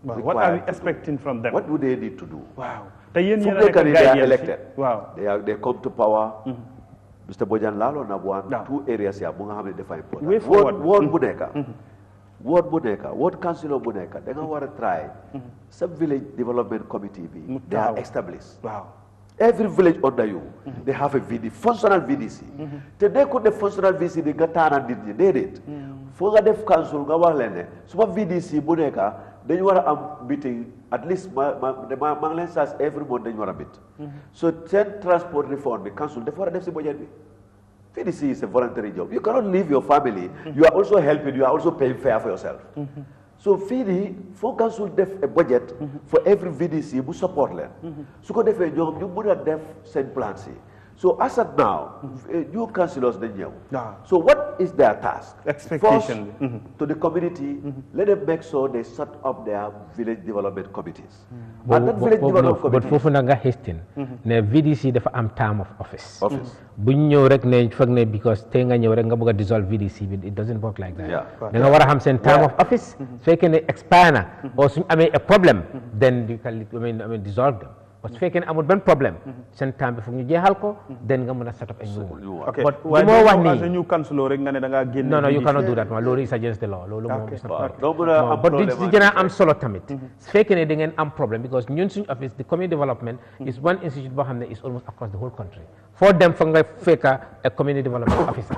what are we expecting from them what do they need to do waaw te yéen fu mu nekk nii they are elected waaw they come to power Mr. Bojang laaloon na bu 2 areas ya bu nga xam ne dafa important woon bu nekk ward bu nekk ward councilor bu nekk da nga war a try sa village development committee bi they are established waaw every village under you they have a VD functional VDC te nekkul ne functional VDC nga taana nit ñi déedéet foo nga def council nga wax leen ne suma VDC bu nekk dañu war a am meeting at least ma ngi leen saas every month dañu war a meet so seen transport reform bi council dafa war a def si budget bi VDC is a voluntary job. You cannot leave your family. You are also helping. You are also paying fare for yourself. So VD, for council def a budget for every VDC who support them. So ko defee ñoom ñu mën a def seen plans yi. So as of now, new councillors they know. So what is their task? Expectation. First, to the community, let them make sure they set up their village development committees. And that village development committees. But fofu nga hastin ne VDC dafa am term of office. Bu ñëw rek ne fek ne because té nga ñëw rek nga bëgg dissolve VDC it doesn't work like that. Da nga wara xam sen term of office fekk ne expire na or suñ amé a problem then you can dissolve them. But su fekkee ne amul benn problème seen temps bi foog ñu jeexal ko then nga mën a set up a new one. Okay. But li moo wax nii as a new councillor rek nga ne da ngaa génne. No, you cannot do that ma loolu is against the law loolu moom is not doo mën a am but problème di gën a am solo tamit su fekkee ne da ngeen am problème because ñun suñu office the community development is one institute boo xam ne is almost across the whole country foo dem fa nga fekka a community development officer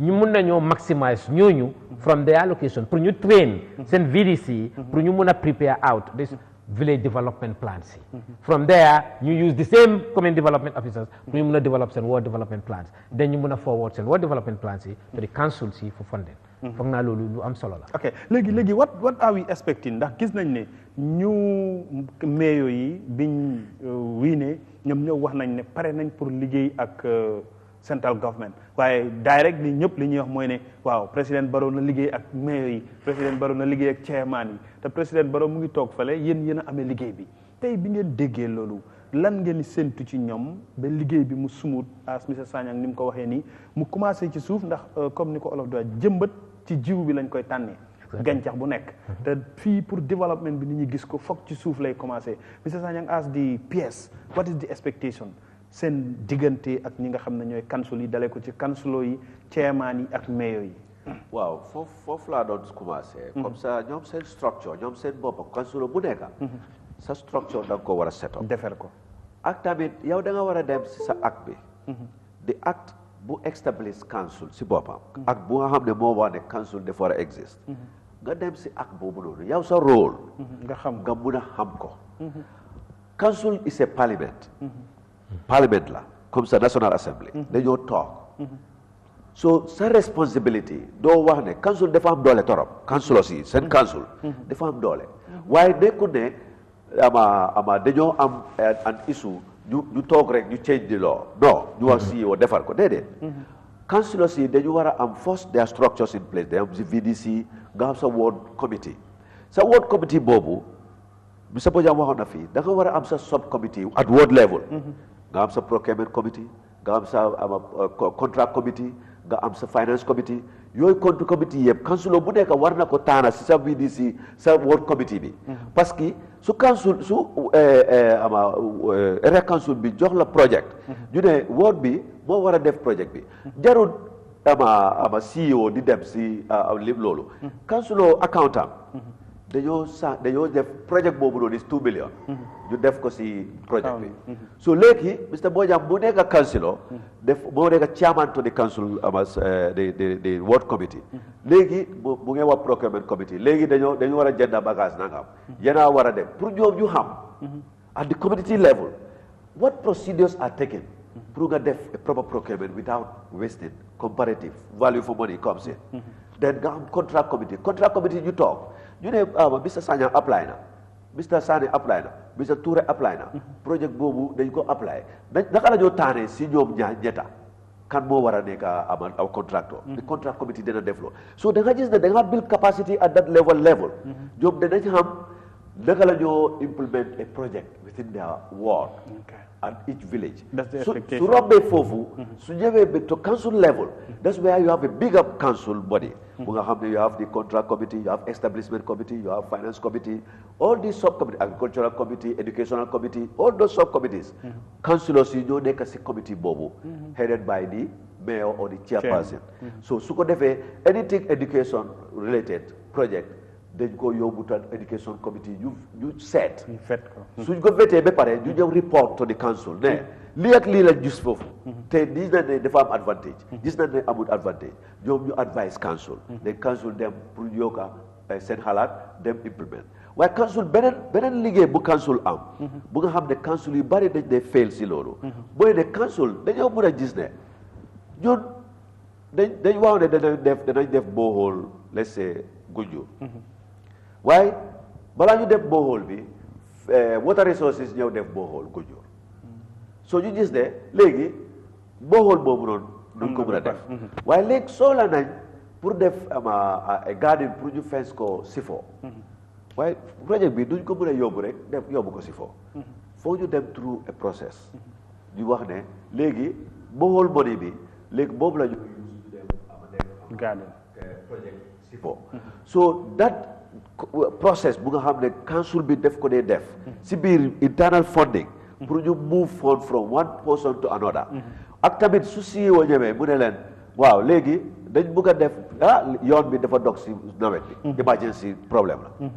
ñu mun nañoo maximize ñooñu from their allocation pour ñu train seen VDC pour ñu mun a prepare out this village development plans. From there, you use the same community development officers to develop some ward development plans. Then you move forward some ward development plans to the council for funding. Okay, legi what are we expecting? Ndax gis nañ ne ñu mayo yi biñ winé ñom ñoo wax nañ ne paré nañ pour liggéey ak central government waaye direct ni ñëpp li ñuy wax mooy ne waaw président Barrow na liggéey ak mayor yi président Barrow na liggéey ak chairman yi te président Barrow mu ngi toog fale yéen a amee liggéey bi tey bi ngeen déggee loolu lan ngeen di séntu ci ñoom ba liggéey bi mu sumut as monsieur Sagnang ni mu ko waxee nii mu commencé ci suuf ndax comme ni ko olof di wax jëmbat ci jiw bi lañ koy tànnee gàncax bu nekk te fii pour développement bi nit ñi gis ko foog ci suuf lay commencé monsieur Sagnang as the PS what is the expectation seen diggante ak ñi nga xam ne ñooy council yi dale ko ci councilor yi chairman yi ak mayor yi waaw foofu laa doon commencé comme ça ñoom seen structure ñoom seen bopp councilor bu nekk sa structure da nga ko war a set up defar ko ak tamit yow da nga war a dem si sa acte bi di acte bu establish council si boppam ak bu nga xam ne moo wax ne council dafa war a exist nga dem si acte boobu noonu yow sa rôle nga mun a xam ko council is a parliament parliament la comme sa national assembly dañoo toog so sa responsibility doo wax ne council dafa am doole torop councilors yi seen council dafa am doole waaye nekkul ne ama dañoo am an issue ñu toog rek ñu change the law non ñu wax CEO defar ko déedéet councilors yi dañu war a am first their structures in place day am si VDC nga am sa ward committee boobu bi sa bojam waxoon na fii da nga war a am sa sub committee at ward level nga am sa procurement committee nga am sa contract committee nga am sa finance committee yooyu compte committee yëpp councilor bu nekk war na ko taana si sa VDC sa ward committee bi parce que su area council bi jox la project ñu ne ward bi moo war a def project bi jarul ama CEO di dem si lépp loolu councilor accountant dañoo def project boobu noonu is 2 million ñu def ko si project bi so léegi Mr Bojang bu nekk councilor moo nekk chairman to the council the ward committee léegi bu ngeen wax procurement committee léegi dañu war a jënd bagage nangam yéena war a dem pour ñoom ñu xam at the community level what procedures are taken pour nga def a proper procurement without wasting comparative value for money comes in then nga am contract committee ñu toog ñu ne Mr Sagnang apply na Mr Sané apply na Mr Touré apply na project boobu dañ ko apply naka la ñoo taanee si ñoom ñetta kan moo war a nekk aw contractor the contract committee dina def loolu so da nga gis ne da nga build capacity at that level ñoom danañ xam naka la ñoo implement a project within their ward at each village su rombee foofu su ñëwee ba to council level that's where you have a bigger council body bu nga xam ne you have the contract committee you have establishment committee you have finance committee all these subcommittees agricultural committee educational committee all those subcommittees councilors yi ñoo nekk si committee boobu headed by the mayor or the chairperson so su ko defee anything education related project dañ ko yóbbu tan education committee ñu seet suñ ko vetee ba pare ñu ñëw report to the council ne lii ak lii lañ gis foofu te gis nañ ne dafa am advantage gis nañ ne amul advantage ñoom ñu advise council ne council dem pour yokka seen xalaat dem implement waaye council beneen liggéey bu council am bu nga xam ne council yu bari dañ dee fail si loolu mooy ne council dañoo mën a gis ne ñun dañ waaw ne danañ def borehole let's say Gunjur waaye balaa ñu def borehole bi water resources ñëw def borehole Gunjur soo ñu gis ne léegi borehole boobu noonu duñ ko mën a def waaye léegi soxla nañ pour def garden pour ñu fence ko Sifo waaye projet bi duñ ko mën a yóbbu rek def yóbbu ko Sifo foo ñu dem through a process ñu wax ne léegi borehole money bi léegi boobu la ñu dem garden projet Sifo so that process bu nga xam ne council bi def ko dee def si biir internal funding pour ñu move fund from one person to another ak tamit su CEO ñëwee mu ne leen waaw léegi dañ bëgg a def yoon bi dafa dog si nawet bi emergency problème la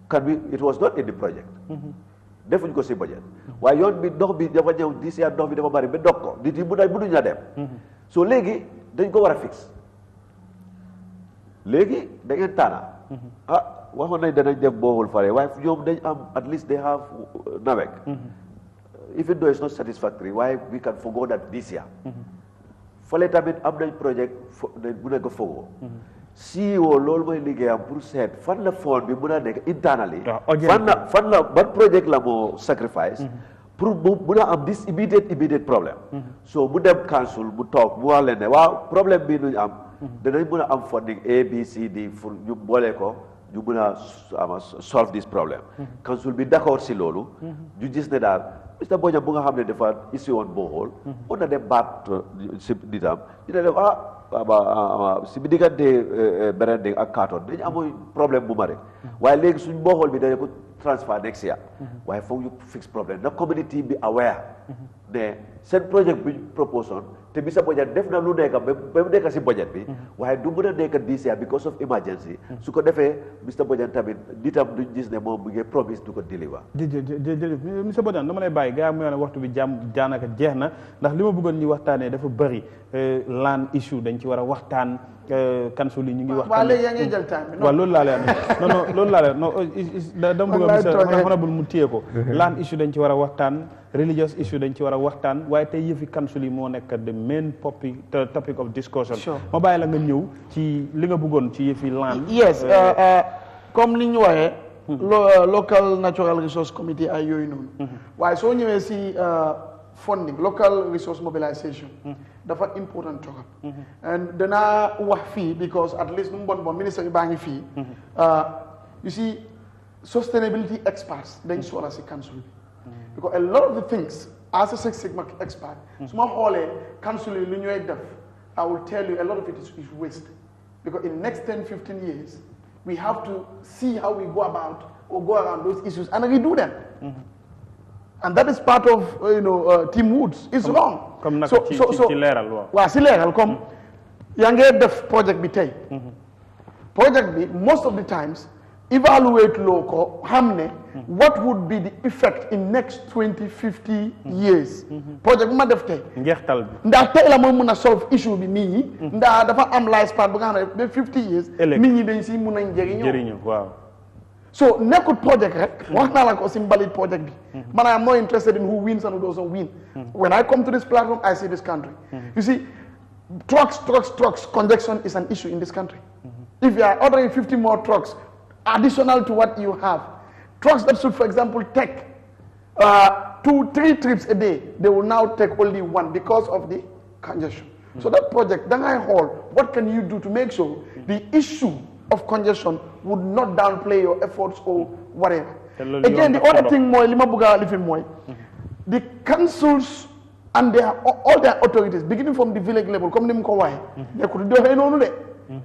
kan bi it was not in the project defuñ ko si budget waaye yoon bi ndox bi dafa ñëw di si ndox bi dafa bari ba dog ko nit yi mënuñ la dem so léegi dañ ko war a fix léegi da ngeen taana waxoon nañ danañ def boowul fare waaye ñoom dañ am at least they have NAWEC even though it's not satisfactory waaye we can forgo that this year fale tamit am nañ project bu nekk fogoo CEO loolu mooy liggéeyam pour seet fan la fond bi mun a nekk internally fan la ban project la moo sacrifice pour mu mun a am this immediate problem so mu dem council mu toog mu wax leen ne waaw problème bi nuñ am danañ mun a am funding A B C D pour ñu boole ko ñu mun a solve this problem council bi d'accord si loolu ñu gis ne daal Mr Bojang bu nga xam ne dafa issue woon borehole on na dem baat si nitam ñu ne def si bi diggante Berending ak Karton dañu amoon problème bu ma rek waaye léegi suñ borehole bi dañu ko transfer next year waaye foog ñu fix problème na community bi aware ne seen project bi ñu proposé te Mr Bojang def na lu nekk ba mu nekk si budget bi waaye du mën a nekk this year because of emergency su ko defee Mr Bojang tamit nitam duñ gis ne moom bu ngi promise du ko deliver. jërëjëf Mr Bojang dama lay bàyyi gars yi mu ne waxtu bi daanaka jeex na ndax li ma bëggoon ñu waxtaanee dafa bëri land issue dañ ci war a waxtaan council yi ñu ngi waxtaan. waaw léegi yaa ngi jël temps bi. waaw loolu laa leen non loolu laa leen non dama bëggoon Mr Honorable mu téye ko land issue dañ ci war a waxtaan religious issue dañ ci war a waxtaan waaye tey yëfi council yi moo nekk the main topic of discussion. ma bàyyi la nga ñëw ci li nga bëggoon ci yëfi land. yes comme li ñu waxee. local natural resource committee ay yooyu noonu. waaye soo ñëwee si funding local resource mobilization. dafa important torop. and danaa wax fii because at least nu mu bon ministre bi baa ngi fii. you see sustainability experts dañ soxla si council bi. because a lot of the things as a Six Sigma expert su ma xoolee council yi lu ñooy def I will tell you a lot of it is waste because in the next 10-15 years we have to see how we go about or go around those issues and redo them and that is part of Team Woods it's wrong so ci leeral waaw si leeral comme yaa ngi def project bi tey project bi most of the times evaluate loo ko xam ne what would be the effect in next 20-50 years project bu ma def tey njeextal bi ndax tey la mooy mun a solve issue bi nit ñi ndax dafa am lifespan bu nga xam ne ba 50 years nit ñi dañ si mun a njëriñoo waaw so nekkul project rek wax naa la ko si mbalit project bi man I am more interested in who wins and who doesn't win when I come to this platform I see this country you see trucks congestion is an issue in this country if you are ordering 50 more trucks additional to what you have trucks that should for example take 2-3 trips a day they will now take only one because of the congestion so that project then I hold what can you do to make sure the issue of congestion would not downplay your efforts or whatever again the other thing mooy li ma bëgg a lifin mooy the councils and all their authorities beginning from the village level comme ni mu ko waxee nekkul doxee noonu de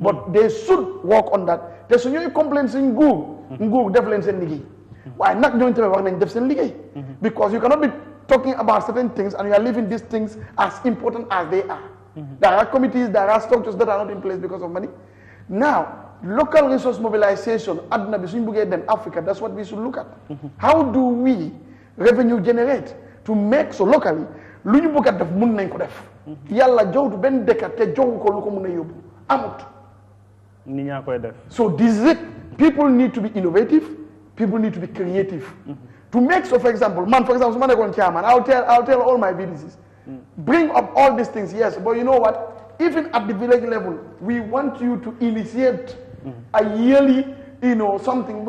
but they should work on that te su ñuy complain si nguur def leen seen liggéey waaye nag ñooñu tamit wax nañ def seen liggéey because you cannot be talking about certain things and you are leaving these things as important as they are there are committees there are structures that are not in place because of money now local resource mobilization aduna bi suñ bëggee dem Africa, that's what we should look at. How do we revenue generate to make so locally lu ñu bëgg a def mun nañ ko def. yàlla jowtu benn dëkk te jowu ko lu ko mun a yóbbu amut. ni ñaa koy def. So this is it. People need to be innovative. People need to be creative. To make so, for example, chairman, I'll tell all my businesses, bring up all these things, yes, but you know what? Even at the village level, we want you to initiate a yearly, something.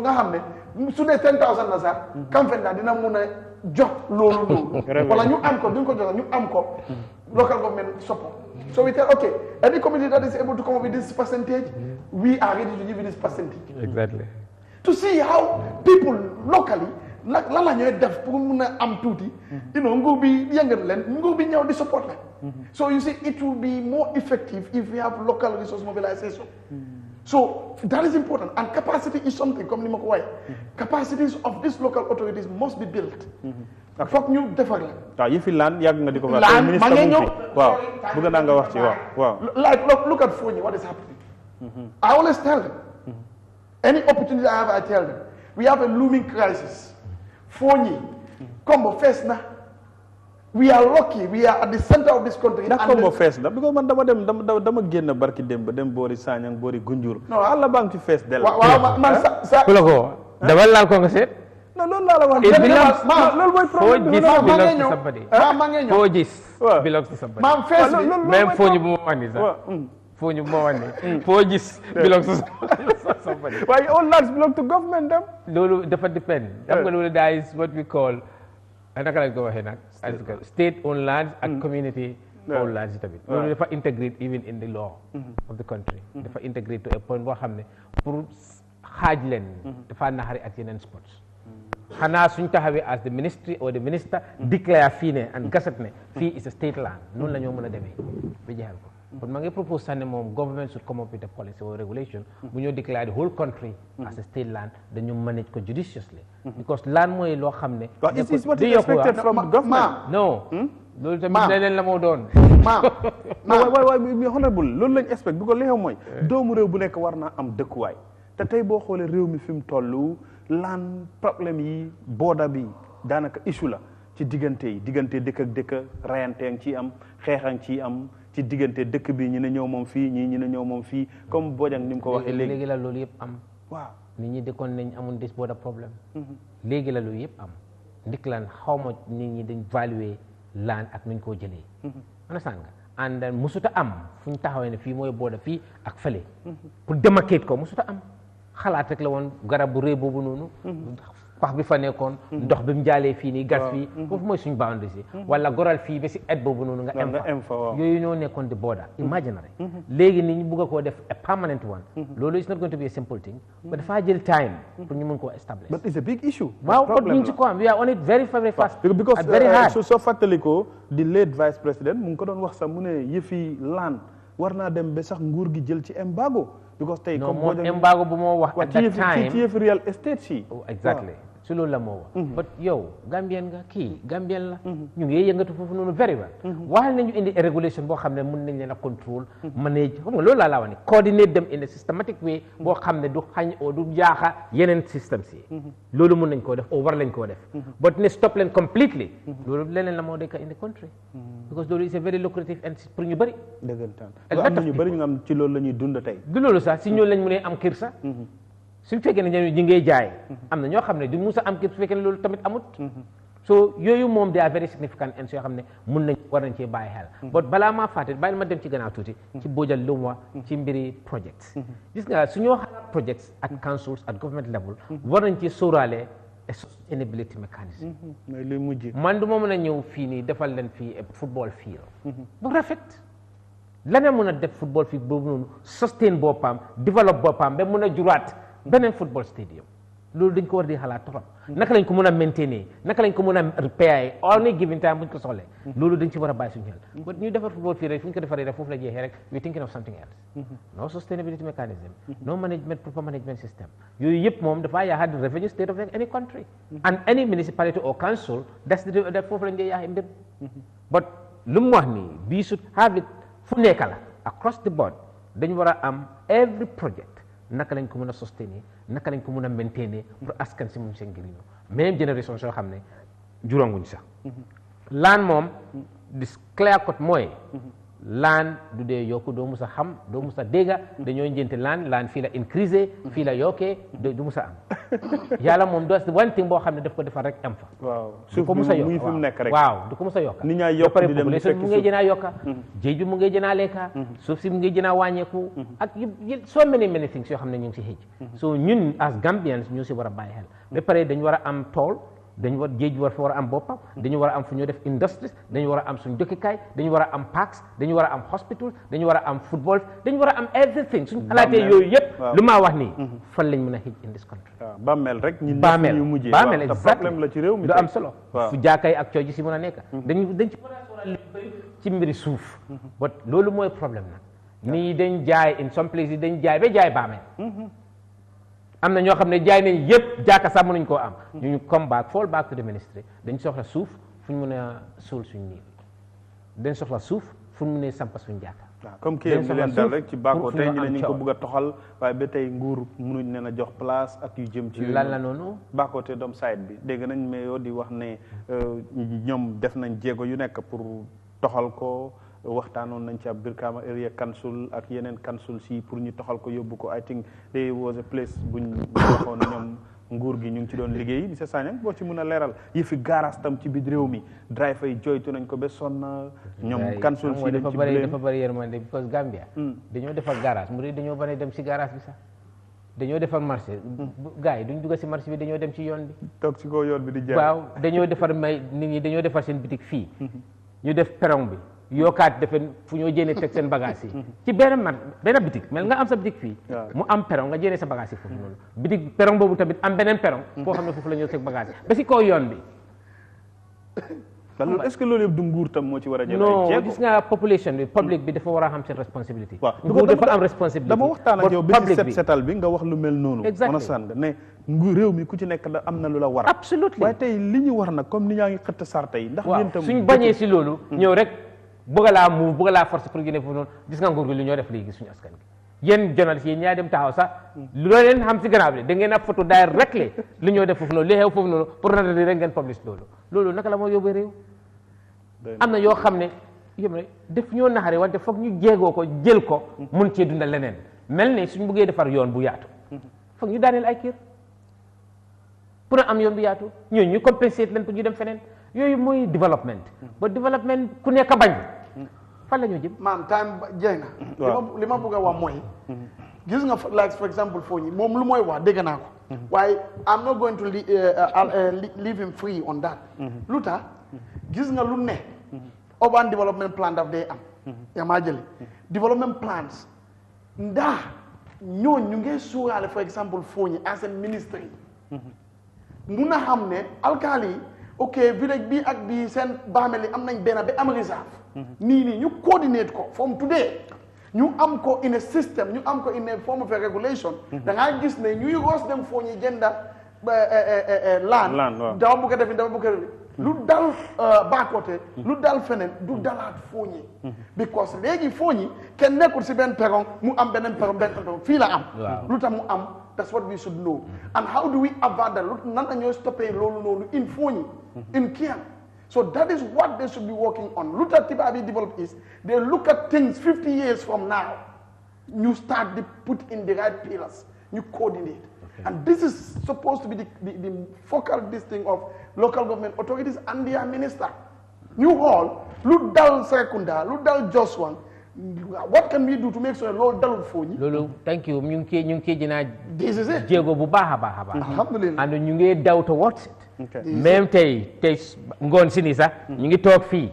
So the 10,000 nasa, come from that, job low. Well, you amco, local government support. So we tell, okay, any community that is able to come up with this percentage, we are ready to give you this percentage. Exactly. To see how people locally, lala ñoy def pour mëna am touti, nguur bi yëngal leen, nguur bi ñëw di support leen. So you see, it will be more effective if we have local resource mobilization. So that is important, and capacity is something. Comme ni ma ko waye, capacities of these local authorities must be built. Foog ñu defar leen. waaw yi fi laan yàgg nga di ko wax. Laan ma ngeen ñëw. waaw bëgg naa nga wax ci waaw. Like look at Fonyi, what is happening. I always tell them. Any opportunity I have, I tell them. We have a looming crisis. Fonyi, Kombo first na. We are lucky. We are at the center of this country. Ndax Kombo fees na because man dama génn barki dem boori Sanyang boori Gunjur. non Allah baa ngi ci fees del. waaw man sa ku la ko dama laal ko nga seet. non loolu laa la wax. loolu mooy problème bi. foo gis belongs to somebody. maam fees bi même fooñu bu ma wax ni sax. fooñu bu ma wax ni foo gis belongs to somebody. waaye all lands belong to government dem. loolu dafa depend. xam nga loolu that is what we call naka lañ ko waxee nag. state owned lands ak community owned lands yi tamit. loolu dafa integrate even in the law of the country. dafa integrate to a point boo xam ne pour xaaj leen. dafa naxari ak yeneen spots. xanaa suñ taxawee as the ministry or the minister declare fii ne and gazette ne fii is a state land noonu la ñoo mën a demee ba jeexal ko. kon ma ngi propose sax ne moom government should come up with a policy or regulation bu ñoo declare the whole country as a state land dañu manage ko judiciously. because land mooy loo xam ne. is this what is expected from government? non. loolu tamit leneen la moo doon. waay honorable loolu lañ expect bi ko li xew mooy doomu réew bu nekk war naa am dëkkuwaay te tey boo xoolee réew mi fi mu toll land problème yi booda bi daanaka issue la ci diggante dëkk ak dëkk rayante ngi ciy am xeexang ciy am ci diggante dëkk bi ñu ne ñëw moom fii ñii ñu ne ñëw moom fii comme Bojang ni mu ko waxee léegi la loolu yëpp am. waaw nit ñi dëkkoon nañ amun dis border problème. léegi la loolu yëpp am ndik lan xaw ma nit ñi dañ valuer land ak nuñ koo jëlee. understand nga and musuta am fu ñu taxawee ne fii mooy border fii ak fële. pour démarquer ko musuta am. xalaat rek la woon garab bu rëy boobu noonu. pax bi fa nekkoon. ndox bi mu jaalee fii nii gas fii. foofu mooy suñu boundaries yi. wala goral fii ba si et boobu noonu nga em fa yooyu ñoo nekkoon di border. imaginary léegi ni ñu bugg a koo def a permanent one. loolu is not going to be a simple thing. but dafaa jël time pour ñu mën koo establish. but it's a big issue. waaw but ñu ci ko am we are on it very fast. because very hard. soo fàttalikoo di late vice président mu ngi ko doon wax sax mu ne yëfi land war naa dem ba sax nguur gi jël ci embargo. because tey comme moom embargo bu moo wax at that time ci yëf real estate si. exactly su loolu la moo wax. but yow Gambien nga kii Gambien la. ñu ngi yëngatu foofu noonu very well. waxal nañu indi régulation boo xam ne mun nañ leen a control. manage xam nga loolu laa la wax ne coordinate them in a systematic way. boo xam ne du xañ o du jaaxa yeneen système si. loolu mun nañ koo def o war lañ koo def. but ne stop leen completely. loolu leneen la moo dekk in the country. because loolu is a very lucrative and pour ñu bëri. dëggantaan am na ñu bëri ñu am ci loolu la ñuy dund tey. du loolu sax si ñooñu lañ mënee am kër sax. suñ fekkee ne ñi ngay jaay. am na ñoo xam ne du musa am kër su fekkee ne loolu tamit amut. so yooyu moom they are very significant and yoo xam ne mun nañ war nañ cee bàyyi xel. but balaa maa fàtte bàyyi ma dem ci gannaaw tuuti. ci Bojang lu mu wax ci mbiri projects. gis nga su ñoo xalaat projects at councils at government level. war nañ ci sóoraale a sustainability mechanism. mooy luy mujj. man du ma mën a ñëw fii nii defal leen fii football field. bu rafet. laneen mun a def football field boobu noonu sustain boppam develop boppam ba mun a juraat beneen football stadium loolu dañ ko war di xalaat trop. naka lañ ko mën a maintainer naka lañ ko mën a repair all any given time buñ ko soxlee. loolu dañ ci war a bàyyi suñu xel. but ñu defar football field rek fu ñu ko defaree rek foofu la jeexee rek we thinking of something else. no sustainability mechanism. no management proper management system. yooyu yëpp moom dafaa yaaxa the revenue state of any country. and any municipality or council that's the foofu lañ dee yaaxee mbir. but lu mu wax nii we should have it fu nekk la across the board dañu war a am every project naka lañ ko mën a soutenir naka lañ ko mën a maintenir pour askan si mun seen njëriñoo même génération soo xam ne juróom-guñ sax laan moom di clear cut mooy laan du dee yokku doo mus a xam doo mus a dégga dañoo njënte laan fii la increase fii la yokkee du mus a am yàlla moom doos one thing boo xam ne daf ko defar rek am fa waaw du ko mus a yokk fi mu nekk rek waaw du ko mus a yokka nit ñaa yokk di dem population mu ngay jënaa yokka géej bi mu ngay jënaa lekka suuf si mu ngay jënaa wàññeeku ak so many things yoo xam ne ñu ngi si xëj so ñun as Gambians ñu si war a bàyyi xel ba pare dañu war a am tool dañu war géej war fa war a am boppam dañu war a am fu ñoo def industries dañu war a am suñ dëkkikaay dañu war a am parks dañu war a am hospital dañu war a am football dañu war a am everything suñ xalaatee yooyu yëpp lu maa wax nii fan lañ mën a xëj in this country bàmmeel rek ñun bàmmeel ñu mujjee bàmmeel problème la ci réew mi du am solo fu jaakay ak cooji si mën a nekk dañ ci mën a sóoraale lu bëri ci mbiri suuf but loolu mooy problème nag nii dañ jaay in some places dañ jaay ba jaay bàmmeel am na ñoo xam ne jaay nañ yëpp jaaka sax mënuñ koo am ñu come back fall back to the ministry dañ soxla suuf fu ñu mën a suul suñ niir dañ soxla suuf fu ñu mën a sampa suñ jaaka waaw comme kii bi leen dal rek ci Bakoteh tey ñu ne ñu ngi ko bëgg a toxal waaye ba tey nguur mënuñ leen a jox place ak yu jëm ci lan la noonu Bakoteh doom side bi dégg nañ mais yow di wax ne ñoom def nañ jéego yu nekk pour toxal ko waxtaanoon nañ ci ab Brikama area council ak yeneen council si pour ñu toxal ko yóbbu ko I think there was a place buñ waxoon ñoom nguur gi ñu ngi ci doon liggéey monsieur Sagnang boo ci mën a leeral yi fi garage tam ci biir réew mi drive ay joytu nañ ko ba sonn ñoom council si dañ ci dafa bëri yërmande because Gambia dañoo defar garage mu dañoo bane dem si garage bi sax dañoo defar marché gars yi duñ dugg si marché bi dañoo dem ci yoon bi toog si kaw yoon bi di jaay waaw dañoo defar may nit ñi dañoo defar seen bitik fii ñu def perron bi yokkaat defe fu ñoo jéene teg seen bagage yi ci benn bitik mel nga am sa bitik fii mu am perron nga jéene sa bagage yi foofu noonu bitik perron boobu tamit am beneen perron foo xam ne foofu la ñoo teg bagage yi ba si kaw yoon bi loolu est-ce que loolu yëpp du nguur tam moo ci war a jël non gis nga population bi public bi dafa war a xam seen responsabilité waaw nguur dafa am responsabilité dama waxtaan ak yow bi si set setal bi nga wax lu mel noonu mën a sànn ne nguur réew mi ku ci nekk da am na lu la war absolument waaye tey li ñu war nag comme ni ñaa ngi xëtt sarta yi ndax yéen tam suñ bañee si loolu ñëw rek bëgg laa mu bëgg laa force pour génne foofu noonu gis nga nguur gi lu ñoo def léegi suñu askan gi yéen journaliste yéen ñaa dem taxaw sax loo leen xam si gannaaw bi da ngeen a photo directly lu ñoo def foofu noonu li xew foofu noonu pour natali rek ngeen publish loolu naka la moo yóbbee réew am na yoo xam ne yëm ne def ñoo naxare wante foog ñu jéegoo ko jël ko mun cee dundal leneen mel ne suñ bëggee defar yoon bu yaatu foog ñu daaneel ay kër pour am yoon bu yaatu ñooñu ñu compensate leen pour ñu dem feneen yooyu mooy développement ba développement ku nekk bañ fan la ñoo jëm maam time jeex na li ma bëgg a wax mooy gis nga like for example foo ñi moom lu mooy wax dégg naa ko waaye I'm not going to leave him free on that lu tax gis nga lu ne urban development plan daf day am yaa maa jële development plans ndax ñooñ ñu ngee suuraale for example foo ñi as a ministry mun a xam ne alkaali yi ok village bi ak bi seen baamel yi am nañ benn ba am reserve nii ñu coordinate ko from today ñu am ko in a system ñu am ko in a form of a regulation da ngaa gis ne ñuy roos dem foo ñi jënda land dama bëgg a def dama bëgg a def lu dal Bakoteh lu dal feneen du dalaat fooñi because léegi fooñi kenn nekkul si benn perron mu am beneen perron fii la am lu tax mu am that's what we should know and how do we avoid that lu nan la ñooy stoppé loolu noonu in fooñi in Kiang so that is what they should be working on lu tax tubaab yi develop is they look at things 50 years from now ñu start to put in the right pillars ñu coordinate and this is supposed to be the focal this thing of local government authorities and their minister. New hall, look down Sekunda, look down Joshua. What can we do to make sure Lord dalul foni? Lolo, thank you. Ñu ngi jina this is it. Jéego bu baax a baax. Alhamdulillah. And ñu ngi daw towards it. Même tey ngoon si ni sax ñu ngi toog fii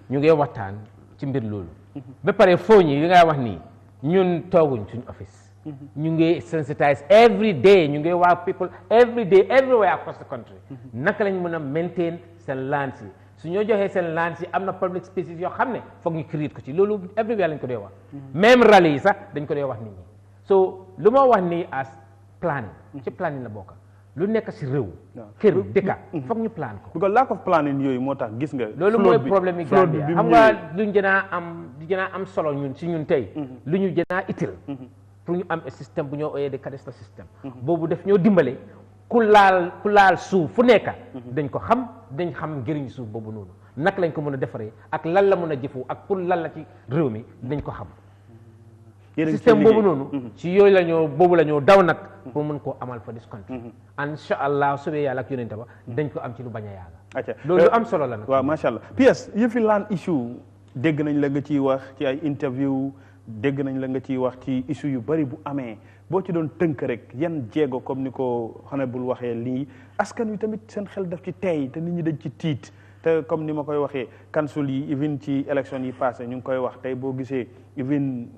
ñu ngi waxtaan ci mbir loolu. Ba pare fooñi yi nga wax nii ñun tooguñ suñu office. ñu ngi sensitize every day ñu ngi wax people every day everywhere across the country naka lañ mën a maintain seen lands yi su ñoo joxee seen lands yi am na public spaces yoo xam ne foog ñu create ko ci loolu everywhere lañ ko dee wax même rally yi sax dañ ko dee wax nit ñi so lu ma wax nii as planning ci planning la bokk lu nekk si réew kër dëkka foog ñu plan ko because lack of planning yooyu moo tax gis nga loolu mooy problème yi Gambia xam nga luñ gën a am solo ñun si ñun tey lu ñu gën a itil pour ñu am système bu ñoo ooyee de cadastre système boobu def ñoo dimbale ku laal suuf fu nekka dañ ko xam dañ xam njëriñ suuf boobu noonu naka lañ ko mën a defaree ak lan la mën a jëfoo ak pour lan la ci réew mi dañ ko xam système boobu noonu ci yooyu boobu la ñoo daw nag pour mën koo amal fa this country insha allah su yàlla ak yonente ba dañ ko am ci lu bañ a yàlla loolu am solo la nag waaw macha allah PS yëfi land issue dégg nañ la nga ciy wax ci ay interview dégg nañ la nga ciy wax ci issue yu bari bu amee boo ci doon tënk rek yan jéego comme ni ko xane bul waxee lii askan wi tamit seen xel daf ci teey te nit ñi dañ ci tiit te comme ni ma koy waxee council yi even ci élection yi passé ñu ngi koy wax tey boo gisee even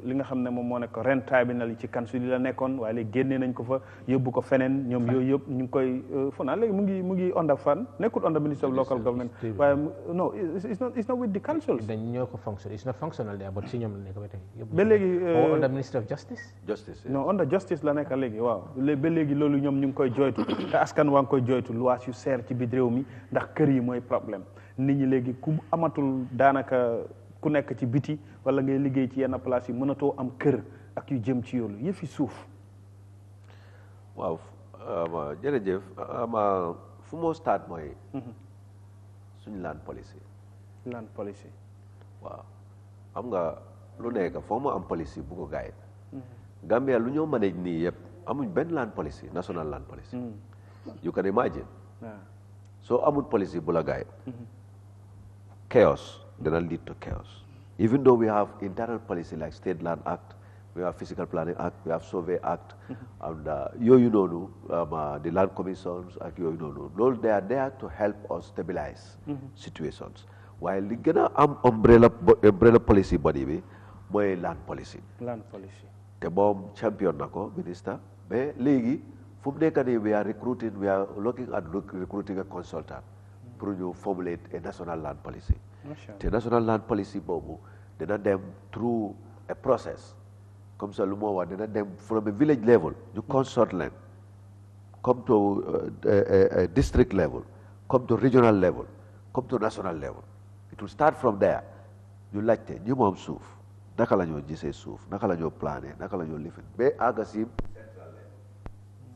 li nga xam ne moom moo nekk ren tribunal yi ci council yi la nekkoon waaye léegi génnee nañ ko fa yóbbu ko feneen ñoom yooyu yëpp ñu ngi koy fo naa léegi mu ngi under fan nekkul under minister of local government waaye no it's not with the council dañ ñoo ko function it's not functional there but si ñoom la nekk ba tey ba léegi under minister of justice non under justice la nekk léegi waaw ba léegi loolu ñoom ñu ngi koy joytu te askan waa ngi koy joytu luwaas yu seer ci biir réew mi ndax kër yi mooy problème nit ñi léegi ku amatul daanaka ku nekk ci biti wala ngay liggéey ci yenn place yi mënatoo am kër ak yu jëm ci yoolu yëfi suuf waaw jërëjëf fu moo start mooy suñu land policy waaw xam nga lu nekk foo mu am policy bu ko gaay Gambia lu ñoo manage nii yëpp amuñ benn land policy national land policy you can imagine soo amul policy bu la gaay chaos gonna lead to chaos. Even though we have internal policy like State Land Act, we have Physical Planning Act, we have Survey Act, and the Land Commissions, they are there to help us stabilize situations. While the gonna umbrella policy body be, my land policy. The bomb champion nako minister, be legi, from we are recruiting, we are looking at recruiting a consultant to formulate a national land policy. The national land policy bobu, then them through a process. Comme ça, then them from a village level, you consult land, come to a district level, come to regional level, come to national level. It will start from there. You like it, you mom souf, nakala nyo jise souf, nakala nyo plane, nakala nyo living. Be agasim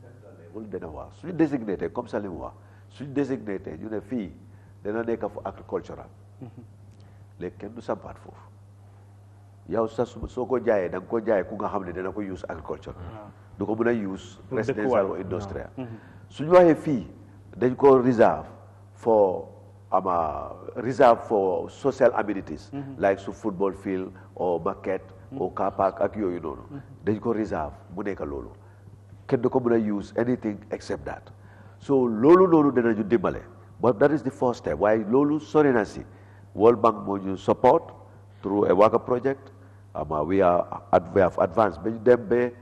central level, then wa. So you designated, comme ça limwa. So you designated, you ne fee, then neka for agricultural. Léegi kenn du sampaat foofu yow sa soo ko jaayee da nga ko jaayee ku nga xam ne dana ko use agriculture du ko mën a use residential or industrial suñu waxee fii dañ ko reserve for social amenities like su football field or market or car park ak yooyu noonu dañ ko reserve mu nekk loolu kenn du ko mën a use anything except that so loolu noonu danañu dimbale but that is the first step waaye loolu sori na si World Bank will support through a worker project. We have advanced. The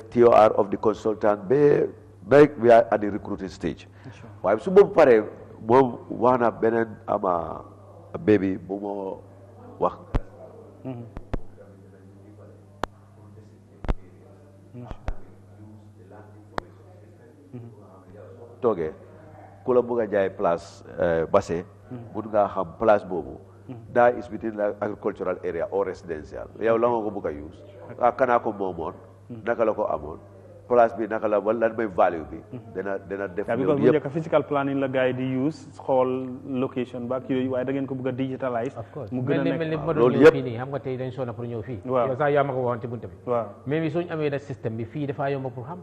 TOR of the consultant, we are at the recruiting stage. Why so pare one of benen a baby bomo wax toge kula buga jaay place basse mun nga xam place boobu that is within the agricultural area or residential yow la nga ko bëgg a use kanaa ko moomoon naka la ko amoon place bi naka la wala lan mooy value bi dana def because bu njëkk physical planning la gars yi di use xool location ba ak yooyu waaye da ngeen ko bëgg a digitalize mu gën a nekk loolu yëpp fii nii xam nga tey dañ soona pour ñëw fii yow sax yaa ma ko waxoon ci bunte bi mais bi suñu amee nag système bi fii dafaa yomb pour xam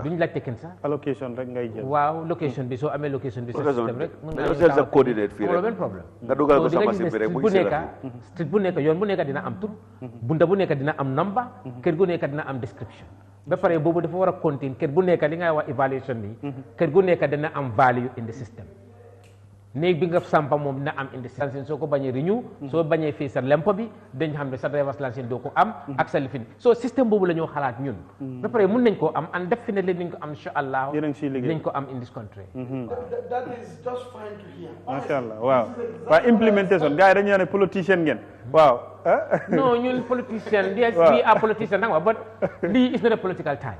duñ laajte kenn sax allocation rek ngay jël waaw location bi soo amee location bi sa système rek mën nga jël sa coordinate fii rek benn problème nga dugal ko sa machine bi rek mu ngi street bu nekk yoon bu nekk dina am tur bunta bu nekk dina am number kër gu nekk dina am description ba pare boobu dafa war a contain kër bu nekk li ngay wax evaluation bi kër gu nekk dina am value in the system néeg bi nga sampa moom dina am in the system soo ko bañee renew soo bañee fii sa lempo bi dañ xam ne sa driver's license doo ko am ak sa lifin so système boobu la ñoo xalaat ñun ba pare mun nañ koo am and definitely nañ ko am insha allah nañ ko am in this country that is just fine to hear masha allah waaw waaw implementation gars yi dañoo ne politicien ngeen waaw no ñun politician yes we are politician nag but lii is not a political time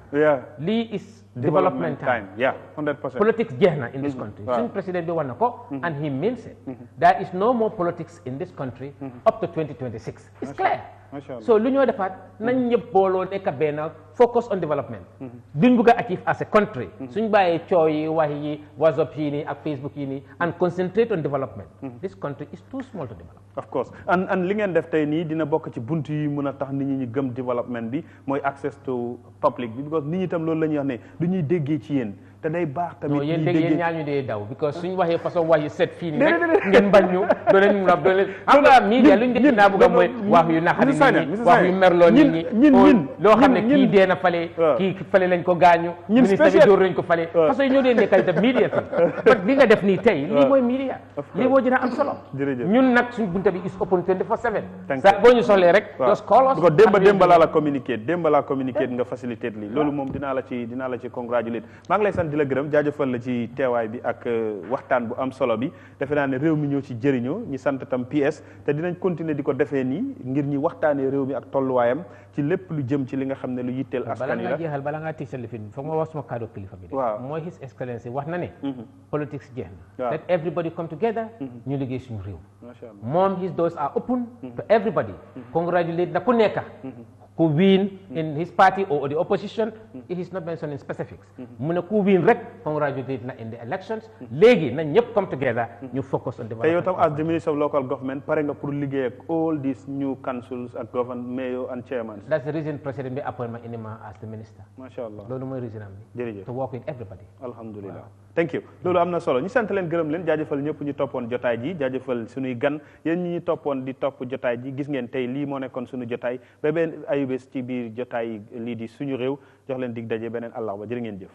lii is development time 100% politics jeex na in this country suñ président bi wax na ko and he means it there is no more politics in this country up to 2026 it's clear so lu ñoo defaat nañ ñëpp booloo nekk benn focus on development duñ bëgg a achieve as a country suñ bàyyee coow yi wax yi WhatsApp yi nii ak Facebook yi nii and concentrate on development this country is too small to develop. Of course and li ngeen def tey nii dina bokk ci buntu yi mën a tax nit ñi gëm development bi mooy access to public bi because nit ñi tam loolu la ñuy wax ne du ñuy déggee ci yéen te day baax tamit. yéen dégg yéen ñaar ñu dee daw because suñ waxee façon wax yu set fii nii rek ngeen bañ ñu doo leen mun a doo leen xam nga media luñ dégg naa bëgg a mooy wax yu naqari nit ñi wax yu merloo nit ñi loo xam ne kii dee na fale kii fale lañ ko gaañu ministre bi dóor lañ ko fale façon yi ñoo dee nekkal def media fi li nga def nii tey lii mooy media lii moo dina am solo ñun nag suñ bunta bi is open 24/7 sa boo ñu soxlee rek just call us démb laa la communiqué nga facilité lii loolu moom dinaa la ci congratulate maa ngi lay sant di la gërëm jaajëfal la ci teewaay bi ak waxtaan bu am solo bi defe naa ne réew mi ñoo ci jëriñoo ñi sant tam PS te dinañ continuer di ko defee nii ngir ñi waxtaanee réew mi ak tolluwaayam ci lépp lu jëm ci li nga xam ne lu yitteel askan wi la bala ngaa tiisal li fi foog ma wax suma kaddu kilifa bi de mooy His Excellency wax na ne politics jeex na let everybody come together ñu liggéey suñu réew moom his doors are open to everybody congratulate na ku nekk ku win in his party or the opposition it is not mentioned in specifics mu ne ku win rek congratulate na in the elections léegi nañ ñëpp come together ñu focus on development. te yow tam as the minister of local government pare nga pour liggéey ak all these new councils ak government mayor and chairman. That's the reason president bi appoint ma inima as the minister. Masha Allah loolu mooy reason am bi jërëjëf to work with everybody. alhamdulillah thank you loolu am na solo ñu sant leen gërëm leen jaajëfal ñëpp ñu toppoon jotaay ji jaajëfal suñuy gan yéen ñi ñu toppoon di topp jotaay ji gis ngeen tey lii moo nekkoon suñu jotaay ba benn ayubés ci biir jotaay lii di suñu réew jox leen dig daje beneen àllarba jërë ngeen jëf